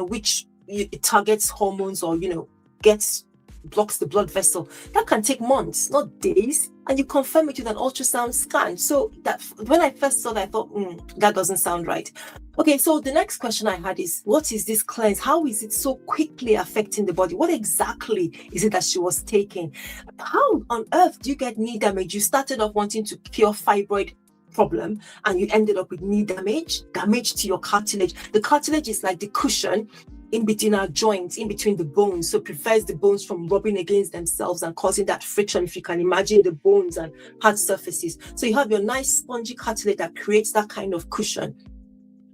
which it targets hormones or blocks the blood vessel, that can take months, not days, and you confirm it with an ultrasound scan. So that when I first saw that, I thought, that doesn't sound right. Okay, so the next question I had is, what is this cleanse? How is it so quickly affecting the body? What exactly is it that she was taking? How on earth do you get knee damage? You started off wanting to cure fibroid problem, and you ended up with knee damage to your cartilage. The cartilage is like the cushion in between our joints, in between the bones, so it prevents the bones from rubbing against themselves and causing that friction, if you can imagine the bones and hard surfaces. So you have your nice spongy cartilage that creates that kind of cushion.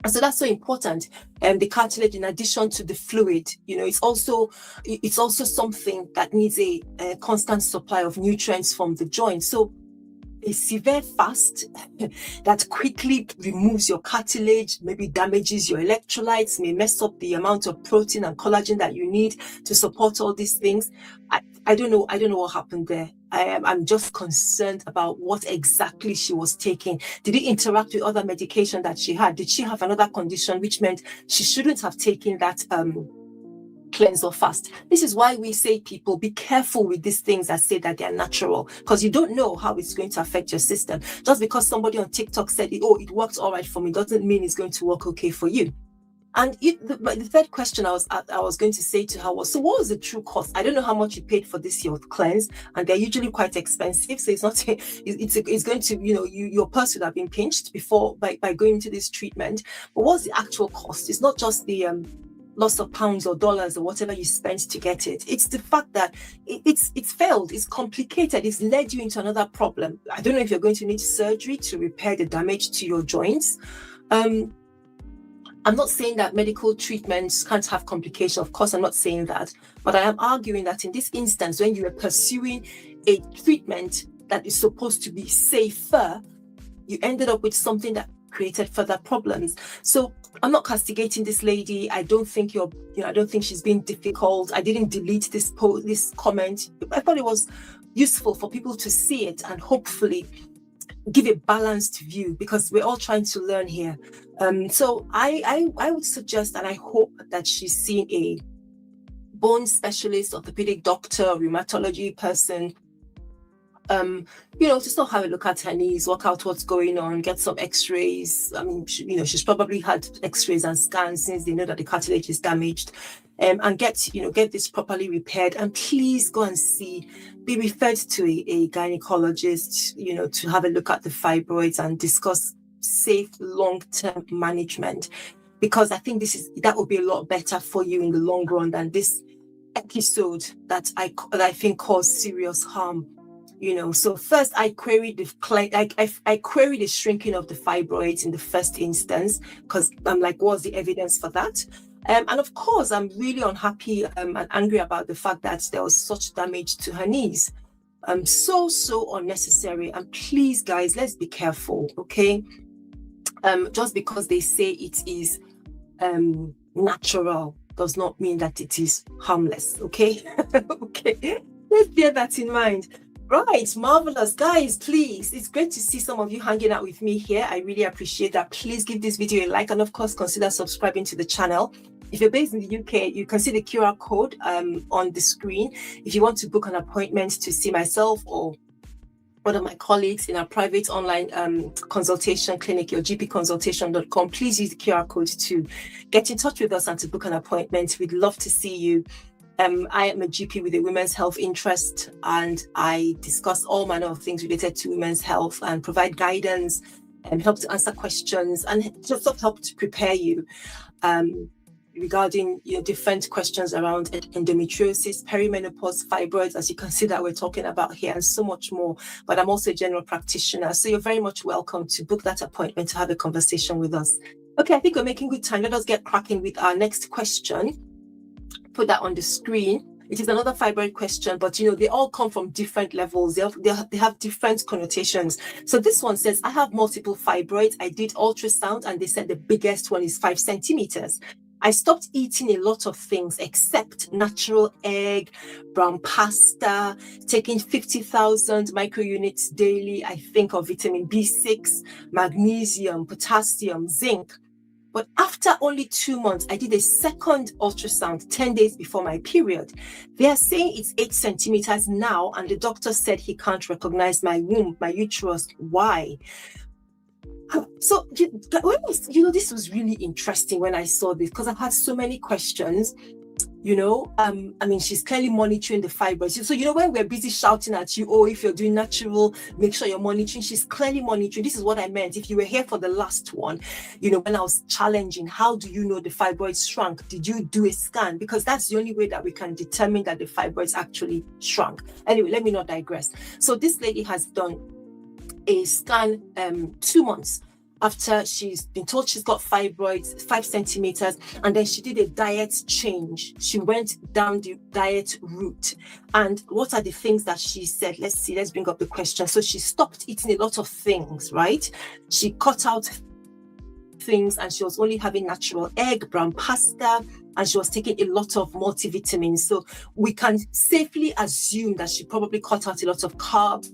And so that's so important. The cartilage, in addition to the fluid, it's also something that needs a constant supply of nutrients from the joint. So a severe fast that quickly removes your cartilage, maybe damages your electrolytes, may mess up the amount of protein and collagen that you need to support all these things. I don't know what happened there. I'm just concerned about what exactly she was taking. Did it interact with other medication that she had? Did she have another condition which meant she shouldn't have taken that cleanse or fast? This is why we say, people, be careful with these things that say that they're natural, because you don't know how it's going to affect your system. Just because somebody on TikTok said, it works all right for me, doesn't mean it's going to work okay for you. And the third question I was going to say to her was, so what was the true cost? I don't know how much you paid for this your cleanse, and they're usually quite expensive. So it's not it's going to, your purse would have been pinched before by going into this treatment. But what's the actual cost? It's not just the loss of pounds or dollars or whatever you spent to get it. It's the fact that it's failed, it's complicated, it's led you into another problem. I don't know if you're going to need surgery to repair the damage to your joints. I'm not saying that medical treatments can't have complications. Of course, I'm not saying that. But I am arguing that in this instance, when you are pursuing a treatment that is supposed to be safer, you ended up with something that created further problems. So I'm not castigating this lady. I don't think I don't think she's being difficult. I didn't delete this comment. I thought it was useful for people to see it and hopefully give a balanced view, because we're all trying to learn here. So I would suggest, and I hope that she's seeing a bone specialist, orthopedic doctor, rheumatology person, to still have a look at her knees, work out what's going on, get some x-rays. I mean, she's probably had x-rays and scans since they know that the cartilage is damaged, and get this properly repaired. And please go and be referred to a gynecologist, to have a look at the fibroids and discuss safe long-term management, because I think that would be a lot better for you in the long run than this episode that I think caused serious harm. So first I queried I queried the shrinking of the fibroids in the first instance, because I'm like, what's the evidence for that? And of course, I'm really unhappy and angry about the fact that there was such damage to her knees. So unnecessary. And please, guys, let's be careful, okay? Just because they say it is natural does not mean that it is harmless, okay? Okay, let's bear that in mind. Right, marvelous. Guys, please, it's great to see some of you hanging out with me here. I really appreciate that. Please give this video a like, and of course, consider subscribing to the channel. If you're based in the UK, you can see the QR code on the screen. If you want to book an appointment to see myself or one of my colleagues in our private online consultation clinic, your gpconsultation.com, please use the QR code to get in touch with us and to book an appointment. We'd love to see you. I am a GP with a women's health interest, and I discuss all manner of things related to women's health and provide guidance and help to answer questions and just help to prepare you regarding different questions around endometriosis, perimenopause, fibroids, as you can see that we're talking about here, and so much more. But I'm also a general practitioner, so you're very much welcome to book that appointment to have a conversation with us. Okay, I think we're making good time. Let us get cracking with our next question. Put that on the screen. It is another fibroid question, but they all come from different levels. They have different connotations. So this one says, I have multiple fibroids. I did ultrasound and they said the biggest one is 5 centimeters. I stopped eating a lot of things except natural egg, brown pasta, taking 50,000 microunits daily, I think, of vitamin B6, magnesium, potassium, zinc. But after only 2 months, I did a second ultrasound 10 days before my period. They are saying it's 8 centimeters now, and the doctor said he can't recognize my womb, my uterus. Why? So, this was really interesting when I saw this, because I've had so many questions. She's clearly monitoring the fibroids. So, when we're busy shouting at you, oh, if you're doing natural, make sure you're monitoring. She's clearly monitoring. This is what I meant. If you were here for the last one, when I was challenging, how do you know the fibroids shrunk? Did you do a scan? Because that's the only way that we can determine that the fibroids actually shrunk. Anyway, let me not digress. So this lady has done a scan 2 months after she's been told she's got fibroids, 5 centimeters, and then she did a diet change. She went down the diet route. And what are the things that she said? Let's bring up the question. So she stopped eating a lot of things, right? She cut out things and she was only having natural egg, brown pasta, and she was taking a lot of multivitamins. So we can safely assume that she probably cut out a lot of carbs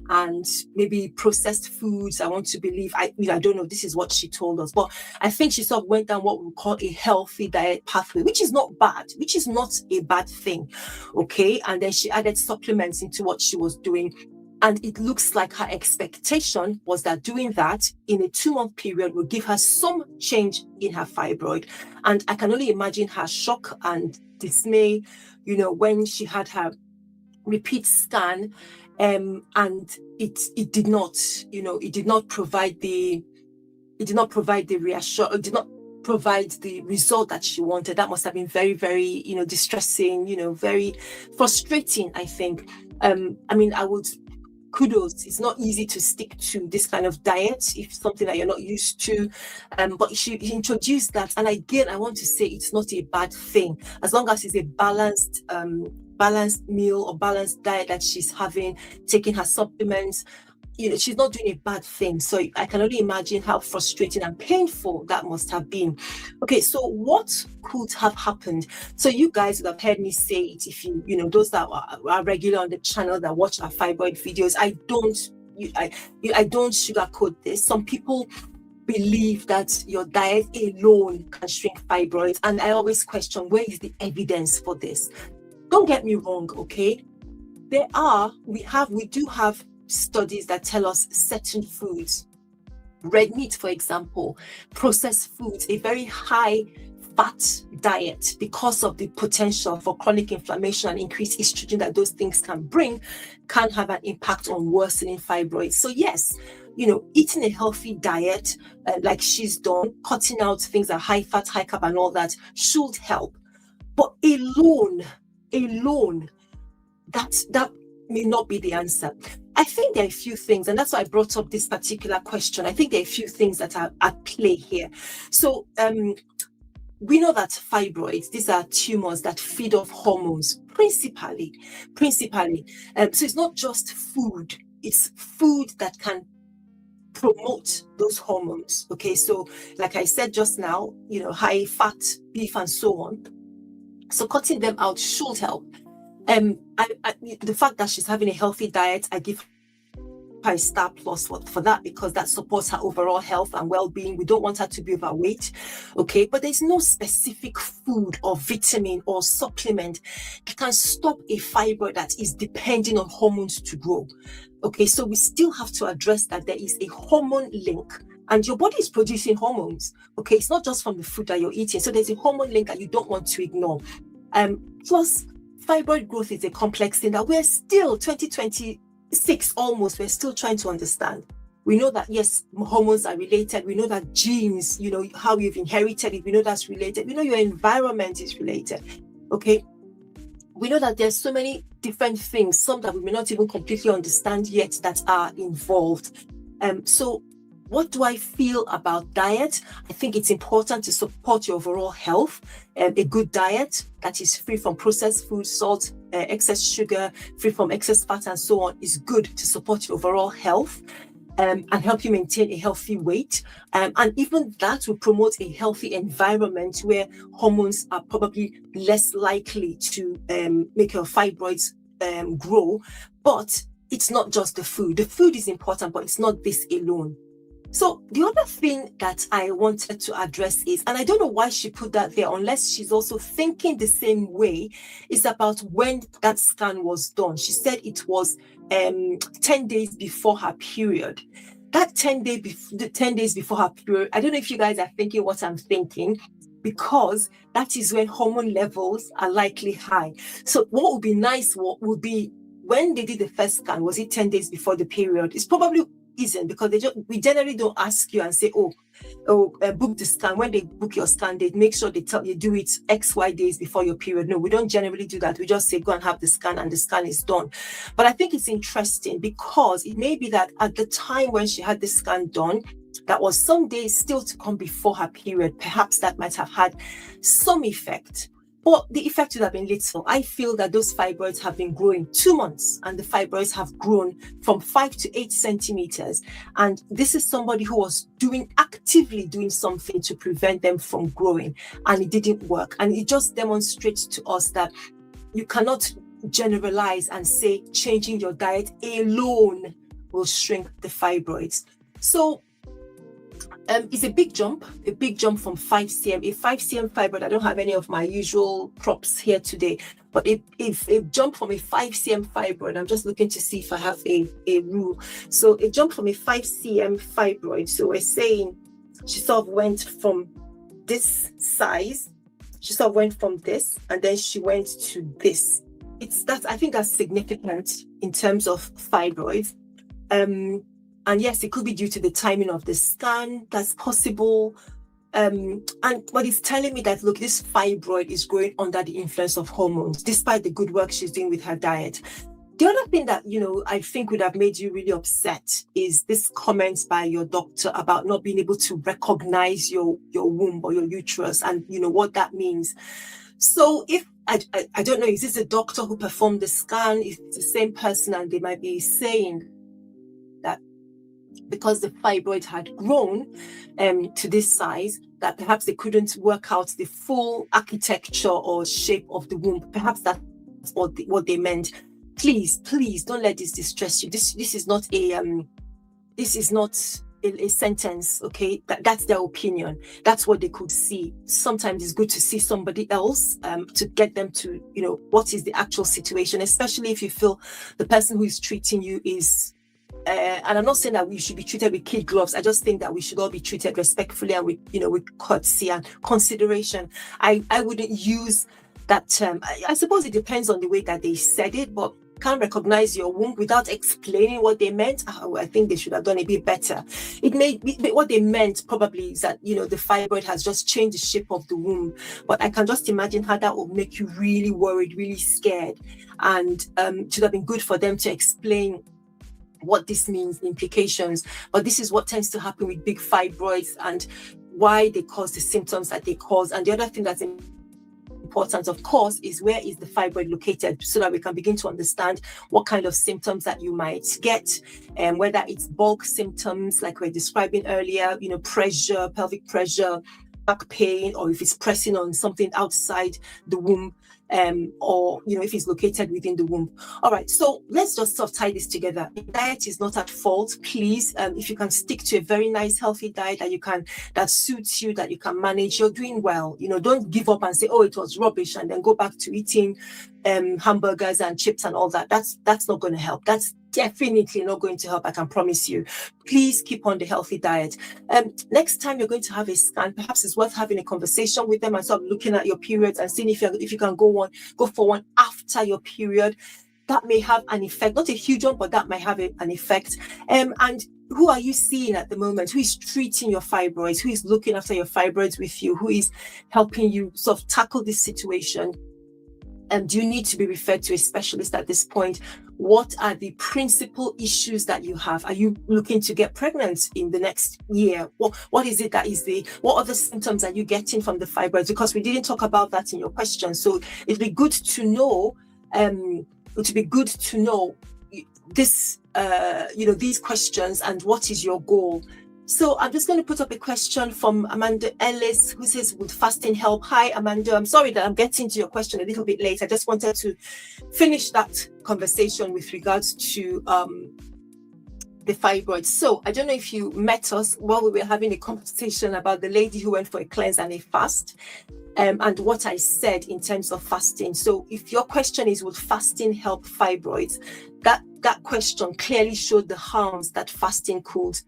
and maybe processed foods. I want to believe, I don't know, this is what she told us, but I think she sort of went down what we call a healthy diet pathway, which is not bad, which is not a bad thing, okay? And then she added supplements into what she was doing. And it looks like her expectation was that doing that in a 2-month period would give her some change in her fibroid. And I can only imagine her shock and dismay, when she had her repeat scan, and it did not provide the reassurance, it did not provide the result that she wanted. That must have been very, very, distressing, very frustrating, I think. I would kudos. It's not easy to stick to this kind of diet if something that you're not used to. But she introduced that, and again, I want to say it's not a bad thing as long as it's a balanced meal or balanced diet that she's having, taking her supplements. She's not doing a bad thing. So I can only imagine how frustrating and painful that must have been. Okay, so what could have happened? So you guys would have heard me say it. If those that are regular on the channel that watch our fibroid videos, I don't sugarcoat this. Some people believe that your diet alone can shrink fibroids, and I always question, where is the evidence for this? Don't get me wrong, okay? We do have studies that tell us certain foods, red meat, for example, processed foods, a very high fat diet, because of the potential for chronic inflammation and increased estrogen that those things can bring, can have an impact on worsening fibroids. So yes, eating a healthy diet, like she's done, cutting out things that are high fat, high carb and all that should help. But alone, that may not be the answer. I think there are a few things, and that's why I brought up this particular question. I think there are a few things that are at play here. So we know that fibroids, these are tumors that feed off hormones, principally. So it's not just food, it's food that can promote those hormones. Okay, so like I said just now, high fat, beef and so on. So cutting them out should help. The fact that she's having a healthy diet, I give 5-star plus for that, because that supports her overall health and well-being. We don't want her to be overweight, okay? But there's no specific food or vitamin or supplement that can stop a fibroid that is depending on hormones to grow, okay? So we still have to address that there is a hormone link, and your body is producing hormones, okay? It's not just from the food that you're eating. So there's a hormone link that you don't want to ignore. Plus, fibroid growth is a complex thing that we're still 2026 almost, we're still trying to understand. We know that, yes, hormones are related. We know that genes, how you've inherited it, we know that's related. We know your environment is related, okay? We know that there's so many different things, some that we may not even completely understand yet, that are involved. So what do I feel about diet? I think it's important to support your overall health. A good diet that is free from processed food, salt, excess sugar, free from excess fat, and so on, is good to support your overall health and help you maintain a healthy weight. And even that will promote a healthy environment where hormones are probably less likely to make your fibroids grow. But it's not just the food. The food is important, but it's not this alone. So the other thing that I wanted to address is, and I don't know why she put that there unless she's also thinking the same way, is about when that scan was done. She said it was 10 days before her period. That 10 days before her period, I don't know if you guys are thinking what I'm thinking, because that is when hormone levels are likely high. So what would be nice would be when they did the first scan, was it 10 days before the period? It's probably isn't, because we generally don't ask you and say, book the scan. When they book your scan, they make sure they tell you do it XY days before your period. No, we don't generally do that. We just say go and have the scan, and the scan is done. But I think it's interesting because it may be that at the time when she had the scan done, that was some days still to come before her period. Perhaps that might have had some effect. But the effect would have been little. I feel that those fibroids have been growing 2 months, and the fibroids have grown from 5 to 8 centimeters. And this is somebody who was actively doing something to prevent them from growing, and it didn't work. And it just demonstrates to us that you cannot generalize and say changing your diet alone will shrink the fibroids. So it's a big jump from 5 cm. A 5 cm fibroid, I don't have any of my usual props here today, but if a jump from a 5 cm fibroid, I'm just looking to see if I have a rule. So it jumped from a 5 cm fibroid. So we're saying she sort of went from this size, she sort of went from this, and then she went to this. I think that's significant in terms of fibroids. And yes, it could be due to the timing of the scan. That's possible. But it's telling me that, look, this fibroid is growing under the influence of hormones, despite the good work she's doing with her diet. The other thing that, I think would have made you really upset is this comment by your doctor about not being able to recognize your womb or your uterus, and, what that means. So if, I don't know, is this a doctor who performed the scan? Is it the same person? And they might be saying that because the fibroid had grown to this size, that perhaps they couldn't work out the full architecture or shape of the womb. Perhaps that's what they meant. Please don't let this distress you. This is not a sentence, okay? That's their opinion. That's what they could see. Sometimes it's good to see somebody else to get them to, what is the actual situation, especially if you feel the person who is treating you is and I'm not saying that we should be treated with kid gloves. I just think that we should all be treated respectfully and with courtesy and consideration. I wouldn't use that term. I suppose it depends on the way that they said it, but can't recognize your womb without explaining what they meant. I think they should have done a bit better. It may be what they meant probably is that, the fibroid has just changed the shape of the womb. But I can just imagine how that would make you really worried, really scared. And it should have been good for them to explain what this means, the implications. But this is what tends to happen with big fibroids and why they cause the symptoms that they cause. And the other thing that's important, of course, is where is the fibroid located, so that we can begin to understand what kind of symptoms that you might get, and whether it's bulk symptoms like we were describing earlier, pressure, pelvic pressure, back pain, or if it's pressing on something outside the womb. or if it's located within the womb. All right, so let's just sort of tie this together. Diet is not at fault. Please, if you can stick to a very nice, healthy diet that suits you, that you can manage, you're doing well. Don't give up and say, oh, it was rubbish, and then go back to eating hamburgers and chips and all that. That's not going to help. That's definitely not going to help, I can promise you. Please keep on the healthy diet. Next time you're going to have a scan, perhaps it's worth having a conversation with them and sort of looking at your periods and seeing if you can go for one after your period. That may have an effect, not a huge one, but that might have an effect. And who are you seeing at the moment? Who is treating your fibroids? Who is looking after your fibroids with you? Who is helping you sort of tackle this situation? Do you need to be referred to a specialist at this point? What are the principal issues that you have? Are you looking to get pregnant in the next year? What is it that what other symptoms are you getting from the fibroids? Because we didn't talk about that in your question. So it'd be good to know, this, these questions and what is your goal. So I'm just going to put up a question from Amanda Ellis, who says, would fasting help? Hi, Amanda. I'm sorry that I'm getting to your question a little bit late. I just wanted to finish that conversation with regards to the fibroids. So I don't know if you met us while we were having a conversation about the lady who went for a cleanse and a fast, and what I said in terms of fasting. So if your question is, would fasting help fibroids? That question clearly showed the harms that fasting could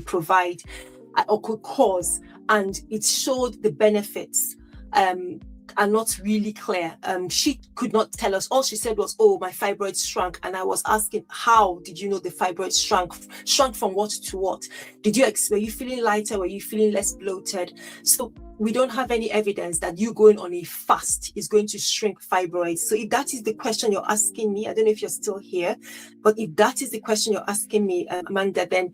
provide or could cause, and it showed the benefits are not really clear. She could not tell us. All she said was, oh, my fibroids shrunk. And I was asking, how did you know the fibroids shrunk from what to what? Were you feeling lighter? Were you feeling less bloated? So we don't have any evidence that you going on a fast is going to shrink fibroids. So if that is the question you're asking me, I don't know if you're still here, but if that is the question you're asking me, Amanda, then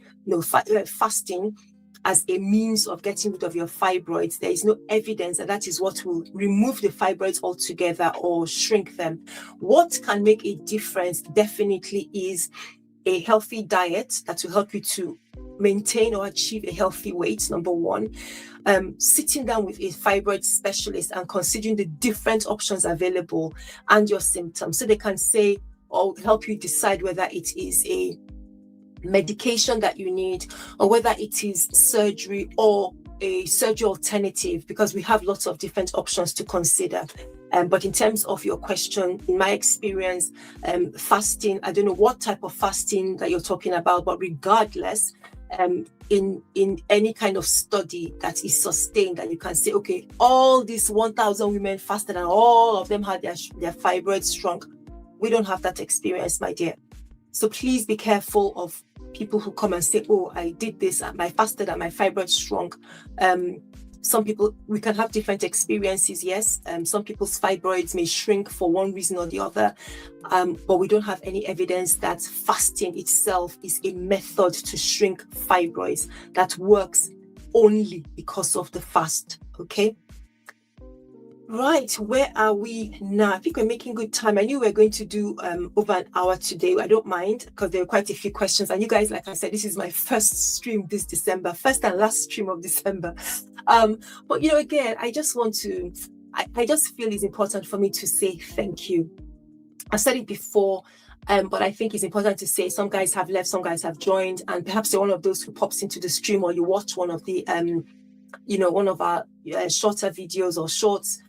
fasting as a means of getting rid of your fibroids, there is no evidence that is what will remove the fibroids altogether or shrink them. What can make a difference definitely is a healthy diet that will help you to maintain or achieve a healthy weight, number one. Sitting down with a fibroid specialist and considering the different options available and your symptoms, so they can say or help you decide whether it is a medication that you need or whether it is surgery or a surgery alternative, because we have lots of different options to consider. But in terms of your question, in my experience, fasting, I don't know what type of fasting that you're talking about, but regardless, in any kind of study that is sustained, that you can say, okay, all these 1,000 women fasted and all of them had their fibroids shrunk. We don't have that experience, my dear. So please be careful of people who come and say, oh, I did this, I fasted and my fibroids shrunk. Some people, we can have different experiences, yes. Some people's fibroids may shrink for one reason or the other, but we don't have any evidence that fasting itself is a method to shrink fibroids that works only because of the fast, okay? Right, where are we now? I think we're making good time. I knew we were going to do over an hour today. I don't mind, because there were quite a few questions. And you guys, like I said, this is my first stream this December, first and last stream of December. But again, I just want to, I just feel it's important for me to say thank you. I've said it before, but I think it's important to say some guys have left, some guys have joined, and perhaps you're one of those who pops into the stream or you watch one of the, one of our shorter videos or shorts.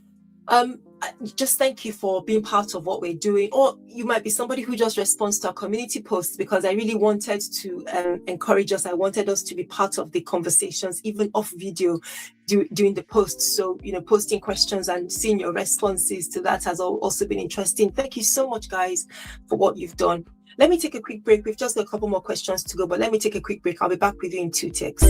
Just thank you for being part of what we're doing. Or you might be somebody who just responds to our community posts, because I really wanted to encourage us. I wanted us to be part of the conversations, even off video, during the posts. So, posting questions and seeing your responses to that has also been interesting. Thank you so much, guys, for what you've done. Let me take a quick break. We've just got a couple more questions to go, but let me take a quick break. I'll be back with you in 2 ticks.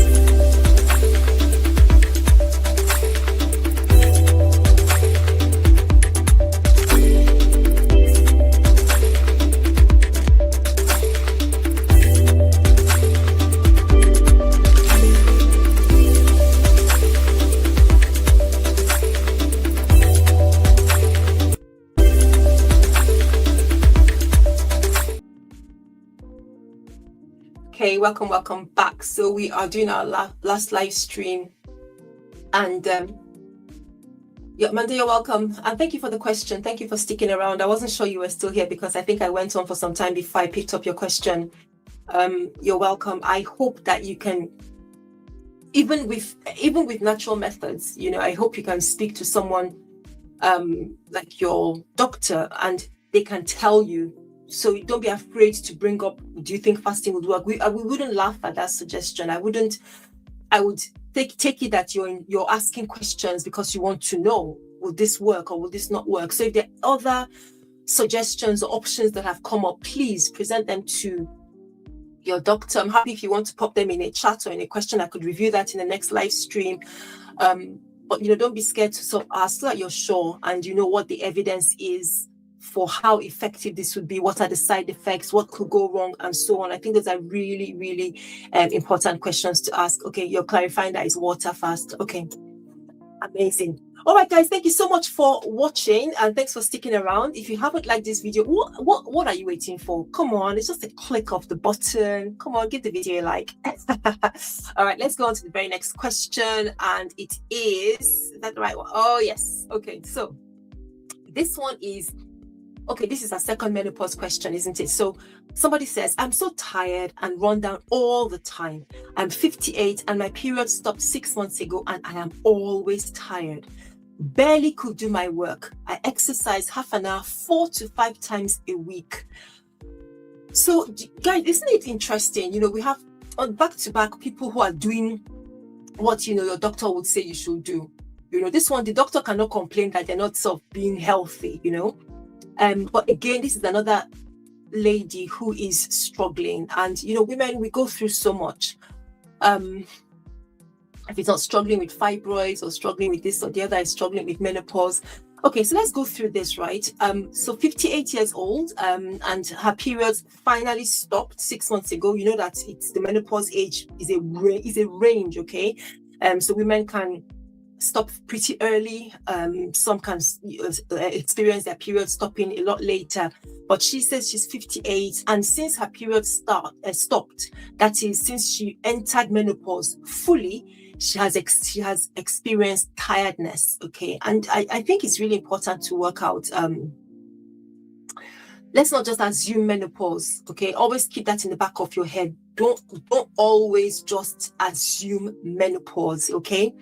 Okay, welcome back. So we are doing our last live stream, and Yeah, Amanda, you're welcome. And thank you for the question. Thank you for sticking around. I wasn't sure you were still here because I think I went on for some time before I picked up your question. You're welcome. I hope that you can, even with natural methods, I hope you can speak to someone like your doctor and they can tell you. So don't be afraid to bring up, do you think fasting would work? We wouldn't laugh at that suggestion. I would take it that you're asking questions because you want to know, will this work or will this not work? So if there are other suggestions or options that have come up, please present them to your doctor. I'm happy if you want to pop them in a chat or in a question. I could review that in the next live stream. But don't be scared to sort of ask so that you're sure and you know what the evidence is for how effective this would be, what are the side effects, what could go wrong, and so on. I think those are really, really important questions to ask. Okay, you're clarifying that it's water fast. Okay, amazing. All right, guys, thank you so much for watching and thanks for sticking around. If you haven't liked this video, what are you waiting for? Come on, it's just a click of the button. Come on, give the video a like. All right, let's go on to the very next question. And it is that the right one? Oh, yes. Okay, so this one is, okay, this is a second menopause question, isn't it? So somebody says, I'm so tired and run down all the time. I'm 58 and my period stopped 6 months ago and I am always tired. Barely could do my work. I exercise half an hour, 4 to 5 times a week. So guys, isn't it interesting? We have on back-to-back people who are doing what, your doctor would say you should do. This one, the doctor cannot complain that they're not sort of being healthy, But again, this is another lady who is struggling. And, women, we go through so much. If it's not struggling with fibroids or struggling with this or the other, is struggling with menopause. Okay, so let's go through this, right? So 58 years old, and her periods finally stopped 6 months ago. You know that it's the menopause age is a range, okay? So women can stop pretty early. Some can experience their period stopping a lot later. But she says she's 58, and since her period stopped, that is, since she entered menopause fully, she has experienced tiredness. Okay, and I think it's really important to work out. Let's not just assume menopause. Okay, always keep that in the back of your head. Don't always just assume menopause. Okay.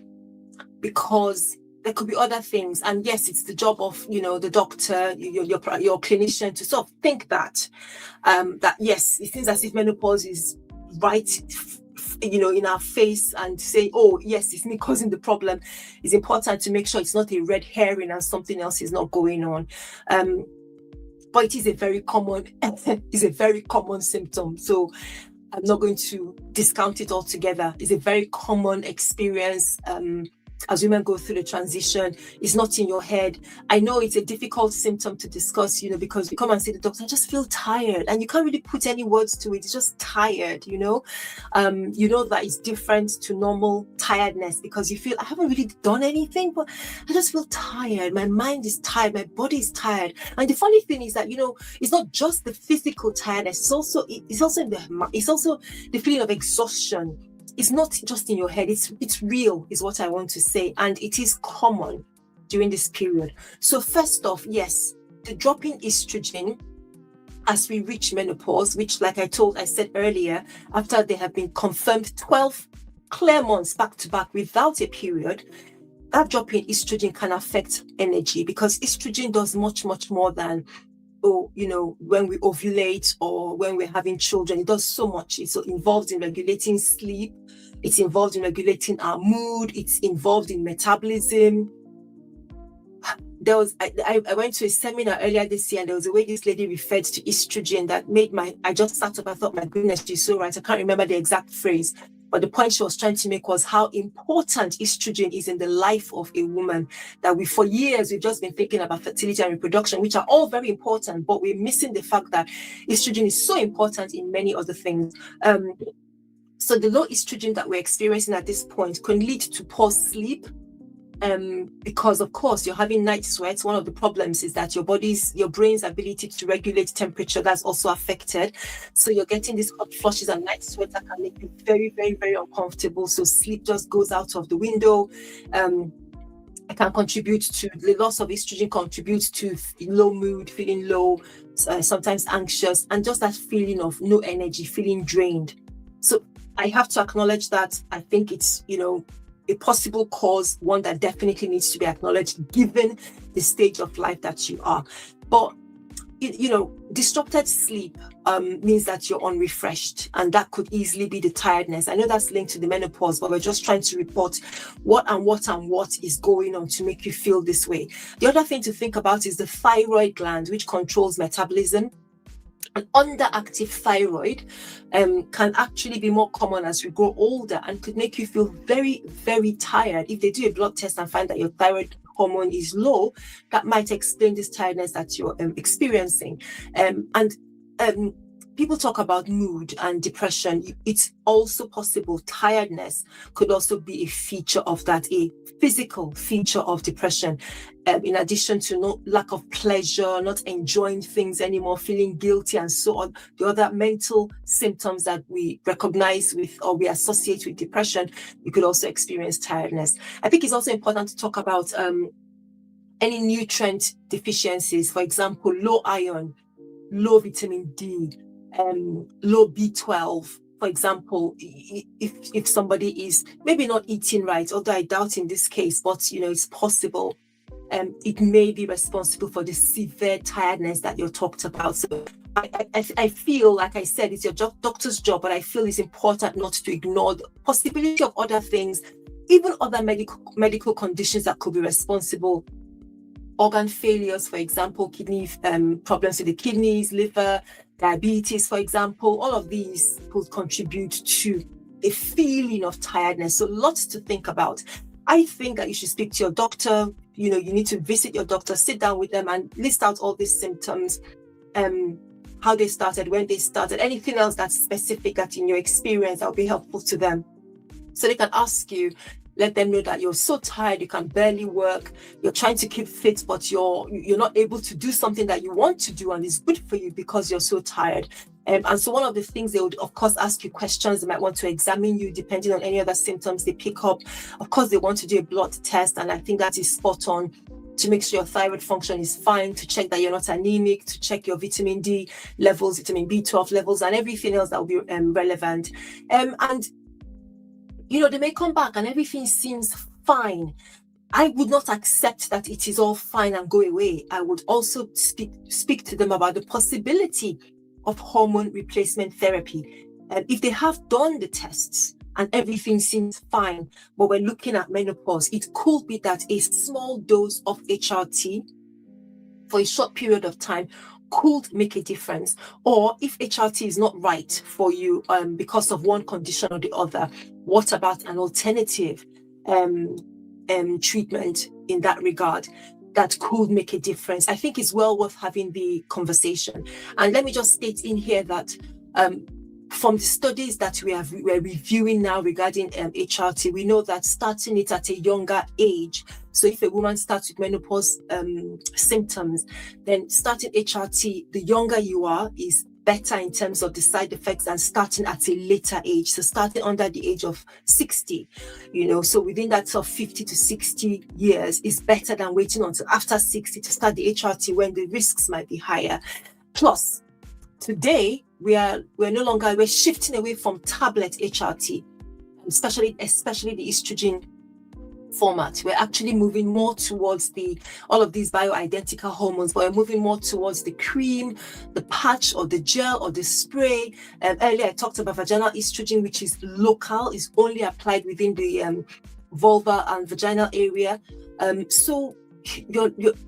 Because there could be other things, and yes, it's the job of the doctor, your clinician, to sort of think that yes, it seems as if menopause is right, in our face, and say, oh yes, it's me causing the problem. It's important to make sure it's not a red herring and something else is not going on. But it is a very common symptom. So I'm not going to discount it altogether. It's a very common experience. As women go through the transition, it's not in your head. I know it's a difficult symptom to discuss, because you come and say to the doctor, I just feel tired, and you can't really put any words to it. It's just tired, that it's different to normal tiredness because you feel, I haven't really done anything, but I just feel tired. My mind is tired. My body is tired. And the funny thing is that, it's not just the physical tiredness. It's also the feeling of exhaustion. It's not just in your head, it's real, is what I want to say. And it is common during this period. So first off, yes, the drop in estrogen as we reach menopause, which like I said earlier, after they have been confirmed 12 clear months back to back without a period, that drop in estrogen can affect energy, because estrogen does much, much more than when we ovulate or when we're having children. It does so much. It's involved in regulating sleep. It's involved in regulating our mood. It's involved in metabolism. I went to a seminar earlier this year, and there was a way this lady referred to estrogen that I just sat up. I thought, my goodness, she's so right. I can't remember the exact phrase. But the point she was trying to make was how important estrogen is in the life of a woman, that for years, we've just been thinking about fertility and reproduction, which are all very important, but we're missing the fact that estrogen is so important in many other things. So the low estrogen that we're experiencing at this point can lead to poor sleep, because of course you're having night sweats. One of the problems is that your brain's ability to regulate temperature, that's also affected. So you're getting these hot flushes and night sweats that can make you very, very, very uncomfortable. So sleep just goes out of the window. can contribute to the loss of estrogen, contributes to low mood, feeling low, sometimes anxious, and just that feeling of no energy, feeling drained. So I have to acknowledge that. I think it's, a possible cause, one that definitely needs to be acknowledged given the stage of life that you are. But disrupted sleep means that you're unrefreshed, and that could easily be the tiredness. I know that's linked to the menopause, but we're just trying to report what is going on to make you feel this way. The other thing to think about is the thyroid gland, which controls metabolism. An underactive thyroid can actually be more common as we grow older and could make you feel very, very tired. If they do a blood test and find that your thyroid hormone is low, that might explain this tiredness that you're experiencing. People talk about mood and depression. It's also possible tiredness could also be a feature of that, a physical feature of depression. In addition to no lack of pleasure, not enjoying things anymore, feeling guilty, and so on, the other mental symptoms that we recognize with or we associate with depression, you could also experience tiredness. I think it's also important to talk about any nutrient deficiencies, for example, low iron, low vitamin D, low B12, for example. If somebody is maybe not eating right, although I doubt in this case, but it's possible, it may be responsible for the severe tiredness that you talked about. So I feel, like I said, it's your doctor's job, but I feel it's important not to ignore the possibility of other things, even other medical conditions that could be responsible. Organ failures, for example, kidney problems with the kidneys, liver, diabetes, for example. All of these could contribute to a feeling of tiredness. So lots to think about. I think that you should speak to your doctor. You need to visit your doctor, sit down with them and list out all these symptoms, how they started, when they started, anything else that's specific that in your experience that will be helpful to them. So they can ask you, let them know that you're so tired, you can barely work, you're trying to keep fit, but you're not able to do something that you want to do and is good for you because you're so tired. And so one of the things, they would, of course, ask you questions. They might want to examine you depending on any other symptoms they pick up. Of course, they want to do a blood test, and I think that is spot on, to make sure your thyroid function is fine, to check that you're not anemic, to check your vitamin D levels, vitamin B12 levels, and everything else that will be relevant. They may come back and everything seems fine. I would not accept that it is all fine and go away. I would also speak to them about the possibility of hormone replacement therapy. If they have done the tests and everything seems fine, but we're looking at menopause, it could be that a small dose of HRT for a short period of time could make a difference. Or if HRT is not right for you because of one condition or the other, what about an alternative treatment in that regard that could make a difference? I think it's well worth having the conversation. And let me just state in here that from the studies that we're reviewing now regarding HRT, we know that starting it at a younger age, so if a woman starts with menopause symptoms, then starting HRT, the younger you are, is better in terms of the side effects than starting at a later age. So starting under the age of 60, so within that sort of 50 to 60 years is better than waiting until after 60 to start the HRT when the risks might be higher. Plus, today, we're shifting away from tablet HRT, especially the estrogen format. We're actually moving more towards all of these bioidentical hormones, but we're moving more towards the cream, the patch, or the gel, or the spray. Earlier I talked about vaginal estrogen, which is local, is only applied within the vulva and vaginal area. So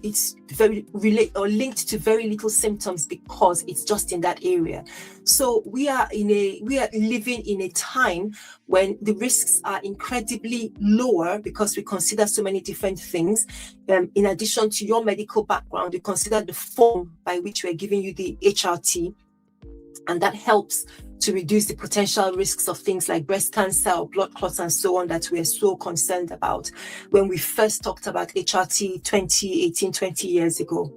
it's very linked to very little symptoms because it's just in that area. So we are living in a time when the risks are incredibly lower because we consider so many different things. In addition to your medical background, we consider the form by which we're giving you the HRT, and that helps to reduce the potential risks of things like breast cancer or blood clots and so on that we're so concerned about when we first talked about HRT 20 years ago.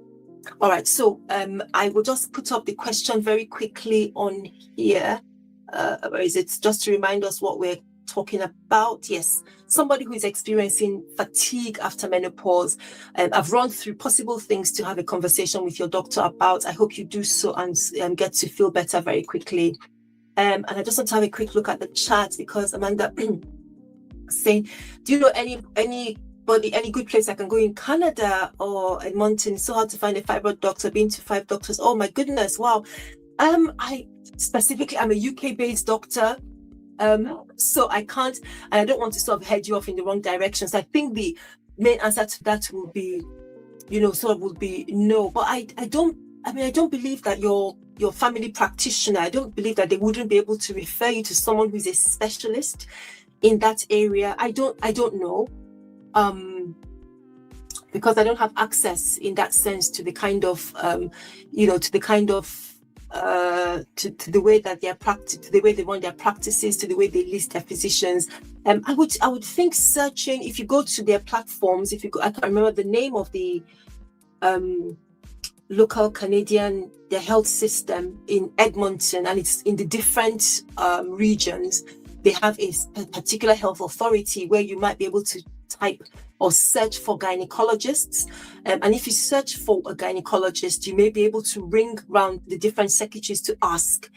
All right, so I will just put up the question very quickly on here. Where is it? Just to remind us what we're talking about? Yes, somebody who is experiencing fatigue after menopause. I've run through possible things to have a conversation with your doctor about. I hope you do so and get to feel better very quickly. And I just want to have a quick look at the chat because Amanda saying, do you know any good place I can go in Canada or Edmonton? So hard to find a fibroid doctor. Been to 5 doctors. Oh my goodness, wow. I'm a UK based doctor. So I can't, and I don't want to sort of head you off in the wrong direction. So I think the main answer to that will be, would be no. But I don't believe that your family practitioner, I don't believe that they wouldn't be able to refer you to someone who's a specialist in that area. I don't know. Because I don't have access in that sense to the kind of, to the way that they are practice, to the way they run their practices, to the way they list their physicians. I would think searching, if you go to their platforms, I can't remember the name of the local Canadian, their health system in Edmonton, and it's in the different regions. They have a particular health authority where you might be able to type or search for gynecologists. And if you search for a gynecologist, you may be able to ring round the different secretaries to ask,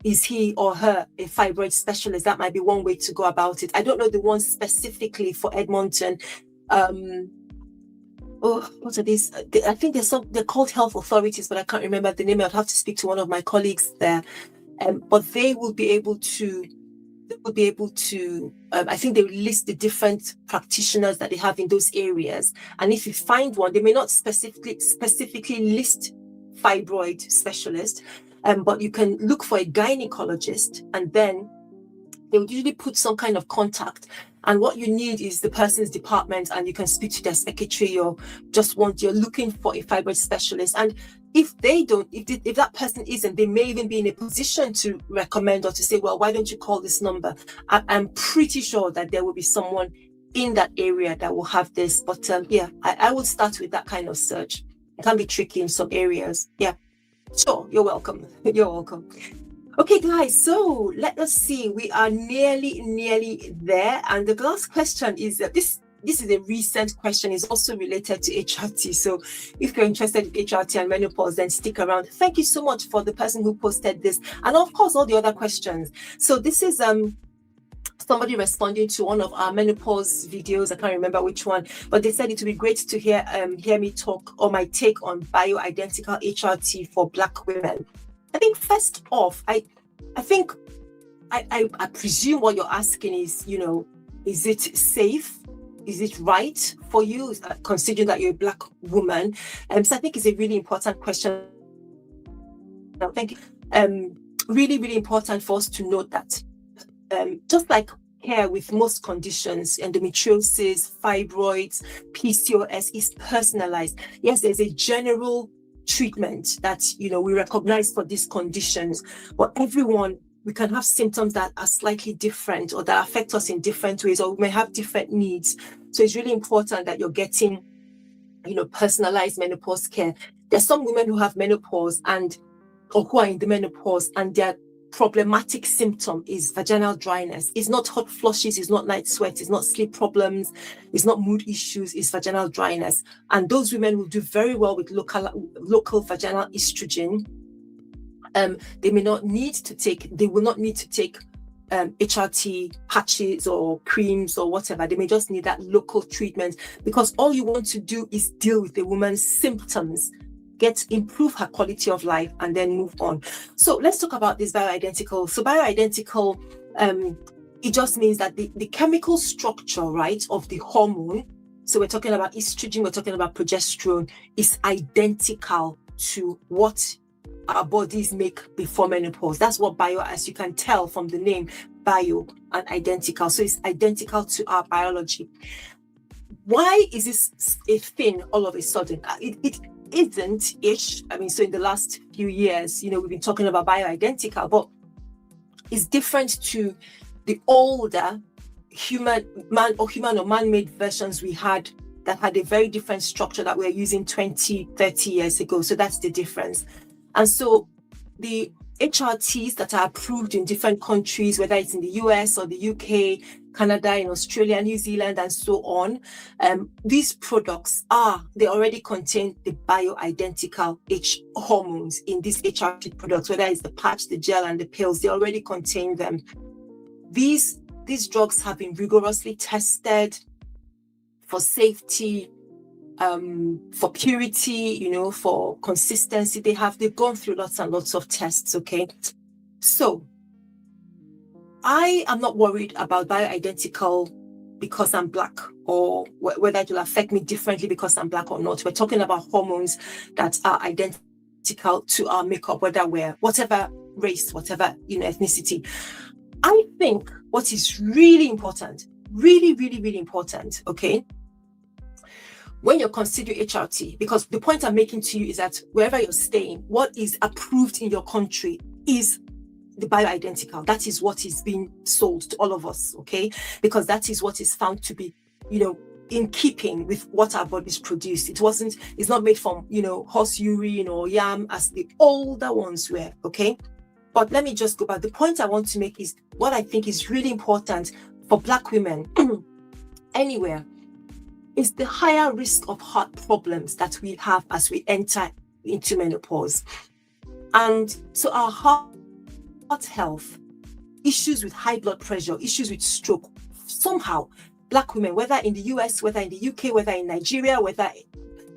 is he or her a fibroid specialist? That might be one way to go about it. I don't know the one specifically for Edmonton. What are these? I think they're called health authorities, but I can't remember the name. I'd have to speak to one of my colleagues there. But they will be able to, I think they will list the different practitioners that they have in those areas. And if you find one, they may not specifically list fibroid specialist, but you can look for a gynecologist, and then they would usually put some kind of contact. And what you need is the person's department, and you can speak to their secretary, or you're looking for a fibroid specialist. And if they don't, if that person isn't, they may even be in a position to recommend or to say, well, why don't you call this number? I'm pretty sure that there will be someone in that area that will have this. But I would start with that kind of search. It can be tricky in some areas. Yeah, sure. You're welcome. You're welcome. Okay, guys, so let us see. We are nearly there. And the last question is this is a recent question. It's also related to HRT. So if you're interested in HRT and menopause, then stick around. Thank you so much for the person who posted this. And of course, all the other questions. So this is somebody responding to one of our menopause videos. I can't remember which one, but they said it would be great to hear me talk, or my take on bioidentical HRT for Black women. I think first off, I presume what you're asking is, is it safe? Is it right for you, considering that you're a Black woman? So I think it's a really important question. I think really, really important for us to note that just like care with most conditions, endometriosis, fibroids, PCOS is personalized. Yes, there's a general treatment that we recognize for these conditions, but everyone, we can have symptoms that are slightly different or that affect us in different ways, or we may have different needs. So it's really important that you're getting personalized menopause care. There's some women who have menopause or who are in the menopause, and their problematic symptom is vaginal dryness. It's not hot flushes, it's not night sweat, it's not sleep problems, it's not mood issues, it's vaginal dryness. And those women will do very well with local vaginal estrogen. They will not need to take HRT patches or creams or whatever. They may just need that local treatment, because all you want to do is deal with the woman's symptoms, improve her quality of life, and then move on. So let's talk about this bioidentical. So bioidentical, it just means that the chemical structure, right, of the hormone, so we're talking about estrogen, we're talking about progesterone, is identical to what our bodies make before menopause. That's what bio, as you can tell from the name, bio and identical. So it's identical to our biology. Why is this a thing all of a sudden? It isn't-ish. I mean, so in the last few years, we've been talking about bioidentical, but it's different to the older human or man-made versions we had that had a very different structure that we're using 20, 30 years ago. So that's the difference. And so the HRTs that are approved in different countries, whether it's in the US or the UK, Canada, in Australia, New Zealand, and so on. These products they already contain the bioidentical hormones in these HRT products, whether it's the patch, the gel, and the pills, they already contain them. These drugs have been rigorously tested for safety, for purity, for consistency. They've gone through lots and lots of tests, okay? So I am not worried about bioidentical because I'm Black, or whether it will affect me differently because I'm Black or not. We're talking about hormones that are identical to our makeup, whether we're whatever race, whatever ethnicity. I think what is really important, really, really, really important, okay, when you're considering HRT, because the point I'm making to you is that wherever you're staying, what is approved in your country is the bioidentical. That is what is being sold to all of us, okay? Because that is what is found to be, in keeping with what our bodies produce. It's not made from, horse urine or yam as the older ones were, okay? But let me just go back. The point I want to make is what I think is really important for Black women anywhere is the higher risk of heart problems that we have as we enter into menopause. And so our heart health, issues with high blood pressure, issues with stroke, somehow Black women, whether in the US, whether in the UK, whether in Nigeria, whether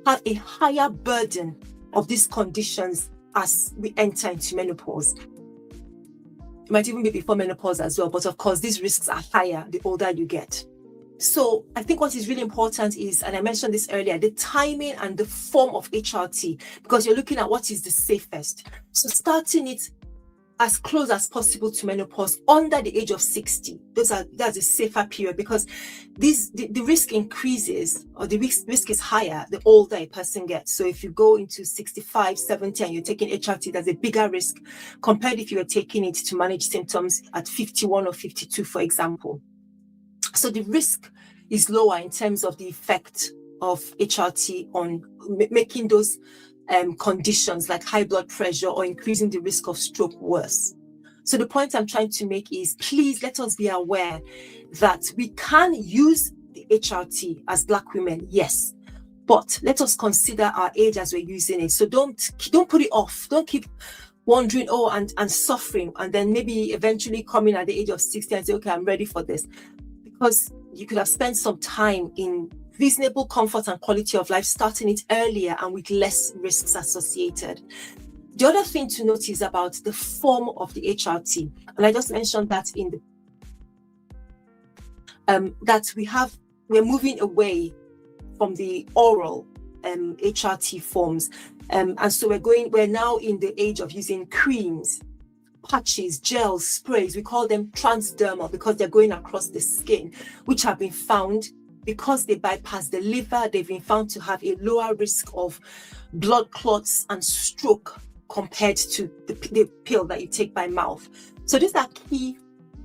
have a higher burden of these conditions as we enter into menopause. It might even be before menopause as well, but of course these risks are higher the older you get. So I think what is really important is, and I mentioned this earlier, the timing and the form of HRT, because you're looking at what is the safest. So starting it as close as possible to menopause under the age of 60. That's a safer period, because the risk increases, or the risk is higher the older a person gets. So if you go into 65, 70 and you're taking HRT, there's a bigger risk compared if you were taking it to manage symptoms at 51 or 52, for example. So the risk is lower in terms of the effect of HRT on making those conditions like high blood pressure or increasing the risk of stroke worse. So the point I'm trying to make is, please let us be aware that we can use the HRT as Black women, yes, but let us consider our age as we're using it. So don't put it off. Don't keep wondering, and suffering, and then maybe eventually coming at the age of 60 and say, okay, I'm ready for this. Because you could have spent some time in reasonable comfort and quality of life, starting it earlier and with less risks associated. The other thing to note is about the form of the HRT, and I just mentioned that in the that we're moving away from the oral HRT forms, and so we're now in the age of using creams, patches, gels, sprays. We call them transdermal because they're going across the skin, which have been found, because they bypass the liver, they've been found to have a lower risk of blood clots and stroke compared to the pill that you take by mouth. So these are key,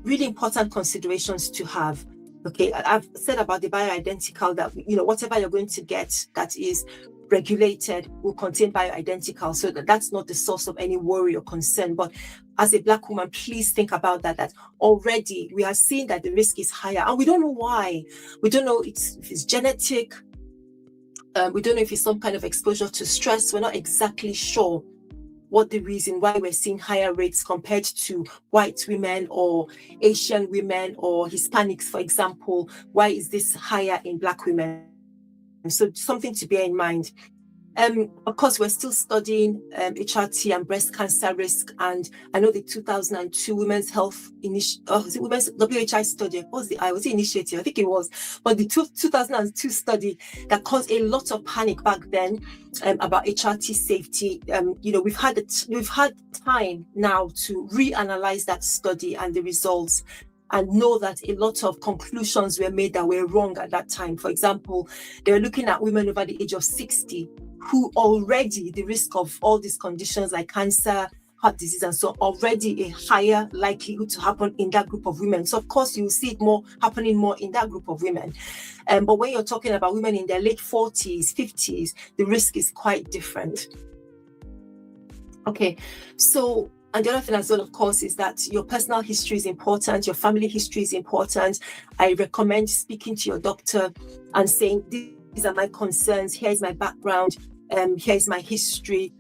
really important considerations to have. Okay, I've said about the bioidentical that, whatever you're going to get that is regulated will contain bioidentical, so that's not the source of any worry or concern. But as a Black woman, please think about that already we are seeing that the risk is higher, and we don't know why. We don't know if it's genetic. We don't know if it's some kind of exposure to stress. We're not exactly sure what the reason why we're seeing higher rates compared to white women or Asian women or Hispanics, for example. Why is this higher in Black women? So something to bear in mind. Of course, we're still studying HRT and breast cancer risk, and I know the 2002 Women's Health Women's WHI study. Was it initiative? I think it was, but the 2002 study that caused a lot of panic back then about HRT safety. We've had time now to reanalyze that study and the results, and know that a lot of conclusions were made that were wrong at that time. For example, they were looking at women over the age of 60 who already the risk of all these conditions like cancer, heart disease, and so already a higher likelihood to happen in that group of women. So of course you'll see it happening more in that group of women. But when you're talking about women in their late 40s, 50s, the risk is quite different. Okay, so And the other thing as well, of course, is that your personal history is important. Your family history is important. I recommend speaking to your doctor and saying, these are my concerns. Here's my background. Here's my history.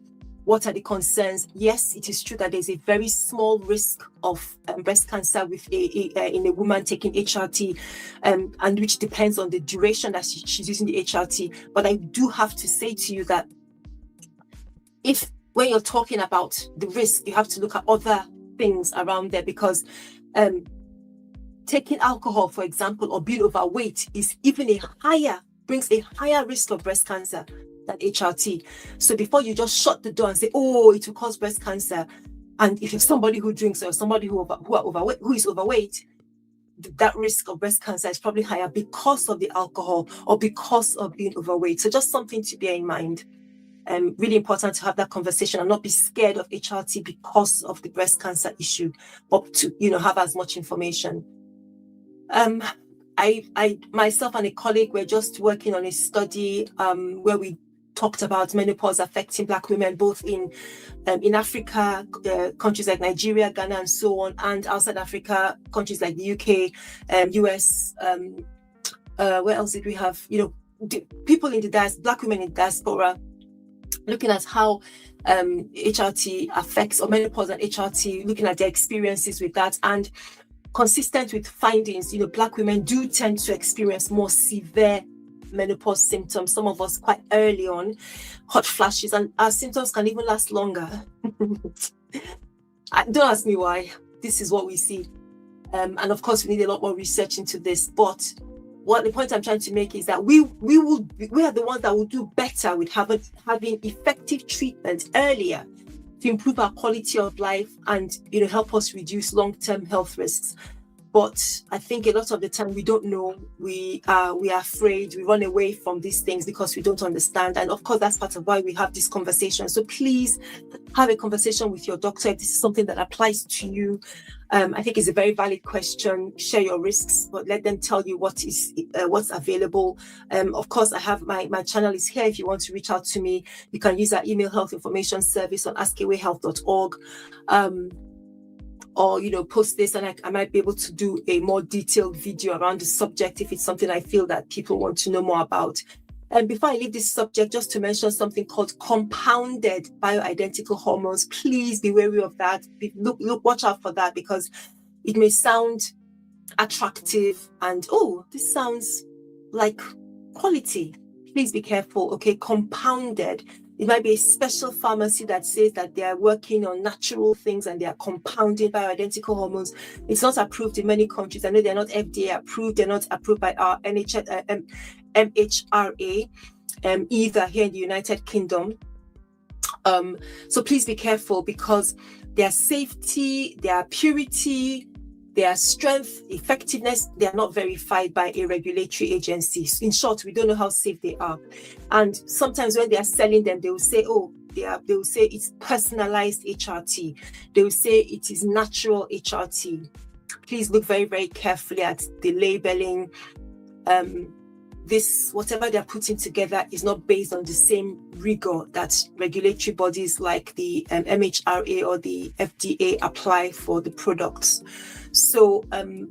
What are the concerns? Yes, it is true that there's a very small risk of breast cancer with in a woman taking HRT, and which depends on the duration that she's using the HRT. But I do have to say to you that when you're talking about the risk, you have to look at other things around there, because taking alcohol, for example, or being overweight is brings a higher risk of breast cancer than HRT. So before you just shut the door and say, oh, it will cause breast cancer, and if you're somebody who drinks or somebody who is overweight, that risk of breast cancer is probably higher because of the alcohol or because of being overweight. So just something to bear in mind. Really important to have that conversation and not be scared of HRT because of the breast cancer issue, but to have as much information. I myself and a colleague were just working on a study where we talked about menopause affecting Black women, both in Africa, countries like Nigeria, Ghana, and so on, and outside Africa, countries like the UK, US. Where else did we have? People in the diaspora, Black women in diaspora, looking at how HRT affects, or menopause and HRT, looking at their experiences with that. And consistent with findings, Black women do tend to experience more severe menopause symptoms, some of us quite early on, hot flashes, and our symptoms can even last longer. Don't ask me why. This is what we see. And of course, we need a lot more research into this. But the point I'm trying to make is that we are the ones that will do better with having effective treatment earlier to improve our quality of life and help us reduce long-term health risks. But I think a lot of the time we don't know, we are afraid, we run away from these things because we don't understand. And of course, that's part of why we have this conversation. So please have a conversation with your doctor if this is something that applies to you. I think it's a very valid question. Share your risks, but let them tell you what's available. Of course, I have my channel is here. If you want to reach out to me, you can use our email health information service on askawayhealth.org. Or post this, and I might be able to do a more detailed video around the subject if it's something I feel that people want to know more about. And before I leave this subject, just to mention something called compounded bioidentical hormones. Please be wary of that. Watch out for that, because it may sound attractive and this sounds like quality. Please be careful. Okay, compounded. It might be a special pharmacy that says that they are working on natural things and they are compounding bioidentical hormones. It's not approved in many countries. I know they're not FDA approved. They're not approved by our MHRA either here in the United Kingdom. So please be careful, because their safety, their purity, their strength, effectiveness, they are not verified by a regulatory agency. In short, we don't know how safe they are. And sometimes when they are selling them, they will say, they will say it's personalized HRT. They will say it is natural HRT. Please look very, very carefully at the labeling. Whatever they're putting together is not based on the same rigor that regulatory bodies like the MHRA or the FDA apply for the products. So, the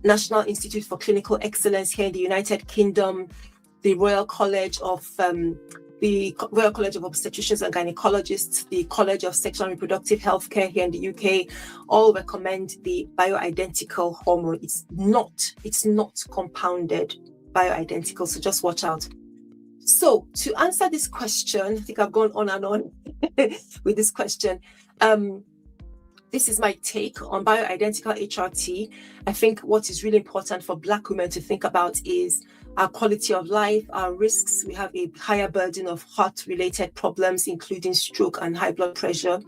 National Institute for Clinical Excellence here in the United Kingdom, the Royal College of Obstetricians and Gynecologists, the College of Sexual and Reproductive Healthcare here in the UK, all recommend the bioidentical hormone. It's not compounded bioidentical, so just watch out. So to answer this question, I think I've gone on and on with this question. This is my take on bioidentical HRT. I think what is really important for Black women to think about is our quality of life, our risks. We have a higher burden of heart-related problems, including stroke and high blood pressure.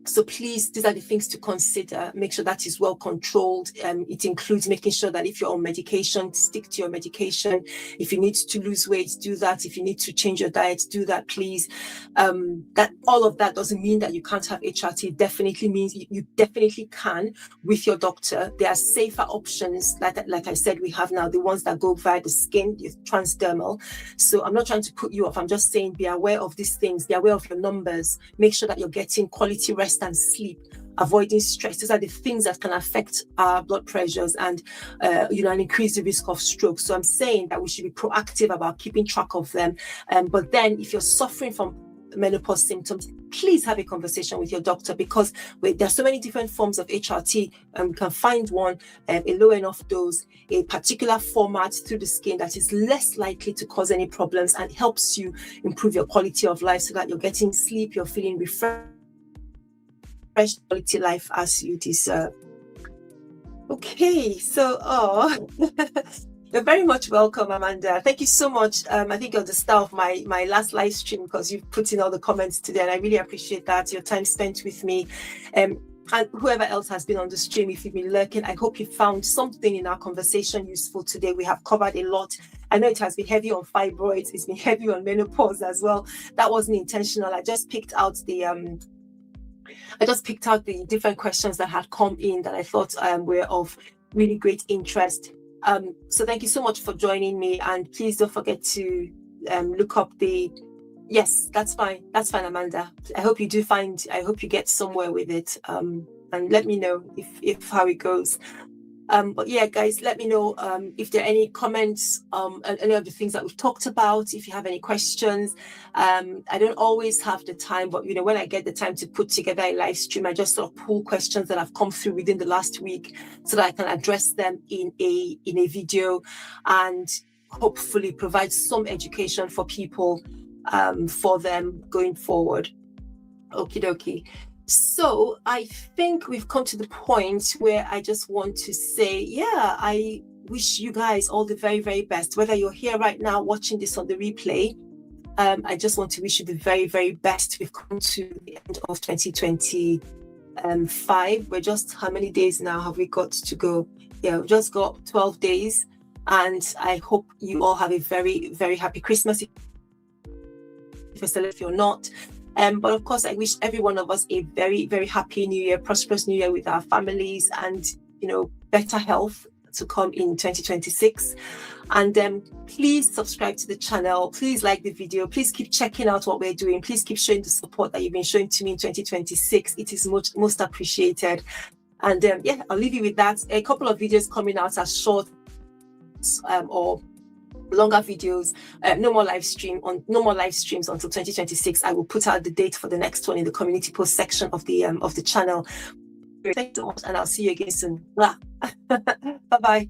So please, these are the things to consider. Make sure that is well controlled. It includes making sure that if you're on medication, stick to your medication. If you need to lose weight, do that. If you need to change your diet, do that, please. That all of that doesn't mean that you can't have HRT. It definitely means you definitely can with your doctor. There are safer options. Like I said, we have now the ones that go via the skin, the transdermal. So I'm not trying to put you off. I'm just saying be aware of these things. Be aware of your numbers. Make sure that you're getting quality rest and sleep, avoiding stress. These are the things that can affect our blood pressures and and increase the risk of stroke. So I'm saying that we should be proactive about keeping track of them. But then if you're suffering from menopause symptoms, please have a conversation with your doctor, because there are so many different forms of HRT, and we can find one, a low enough dose, a particular format through the skin that is less likely to cause any problems and helps you improve your quality of life so that you're getting sleep, you're feeling refreshed, quality life as you deserve. Okay, so you're very much welcome, Amanda. Thank you so much. I think you're the star of my last live stream, because you've put in all the comments today, and I really appreciate that, your time spent with me. And whoever else has been on the stream, if you've been lurking, I hope you found something in our conversation useful today. We have covered a lot. I know it has been heavy on fibroids, it's been heavy on menopause as well. That wasn't intentional. I just picked out the different questions that had come in that I thought were of really great interest. So thank you so much for joining me, and please don't forget to look up the. Yes, that's fine, Amanda. I hope you get somewhere with it, and let me know if how it goes. But yeah, guys, let me know if there are any comments on any of the things that we've talked about. If you have any questions, I don't always have the time, but when I get the time to put together a live stream, I just sort of pull questions that have come through within the last week so that I can address them in a video and hopefully provide some education for people for them going forward. Okie dokie. So I think we've come to the point where I just want to say, yeah, I wish you guys all the very, very best. Whether you're here right now watching this on the replay, I just want to wish you the very, very best. We've come to the end of 2025. We're just, how many days now have we got to go? Yeah, we've just got 12 days. And I hope you all have a very, very happy Christmas. If you're not. But of course, I wish every one of us a very, very happy new year, prosperous new year with our families, and better health to come in 2026. And please subscribe to the channel. Please like the video. Please keep checking out what we're doing. Please keep showing the support that you've been showing to me in 2026. It is most appreciated. And yeah, I'll leave you with that. A couple of videos coming out as short or longer videos. No more live streams until 2026. I will put out the date for the next one in the community post section of the channel. Thanks so much, and I'll see you again soon. Bye bye.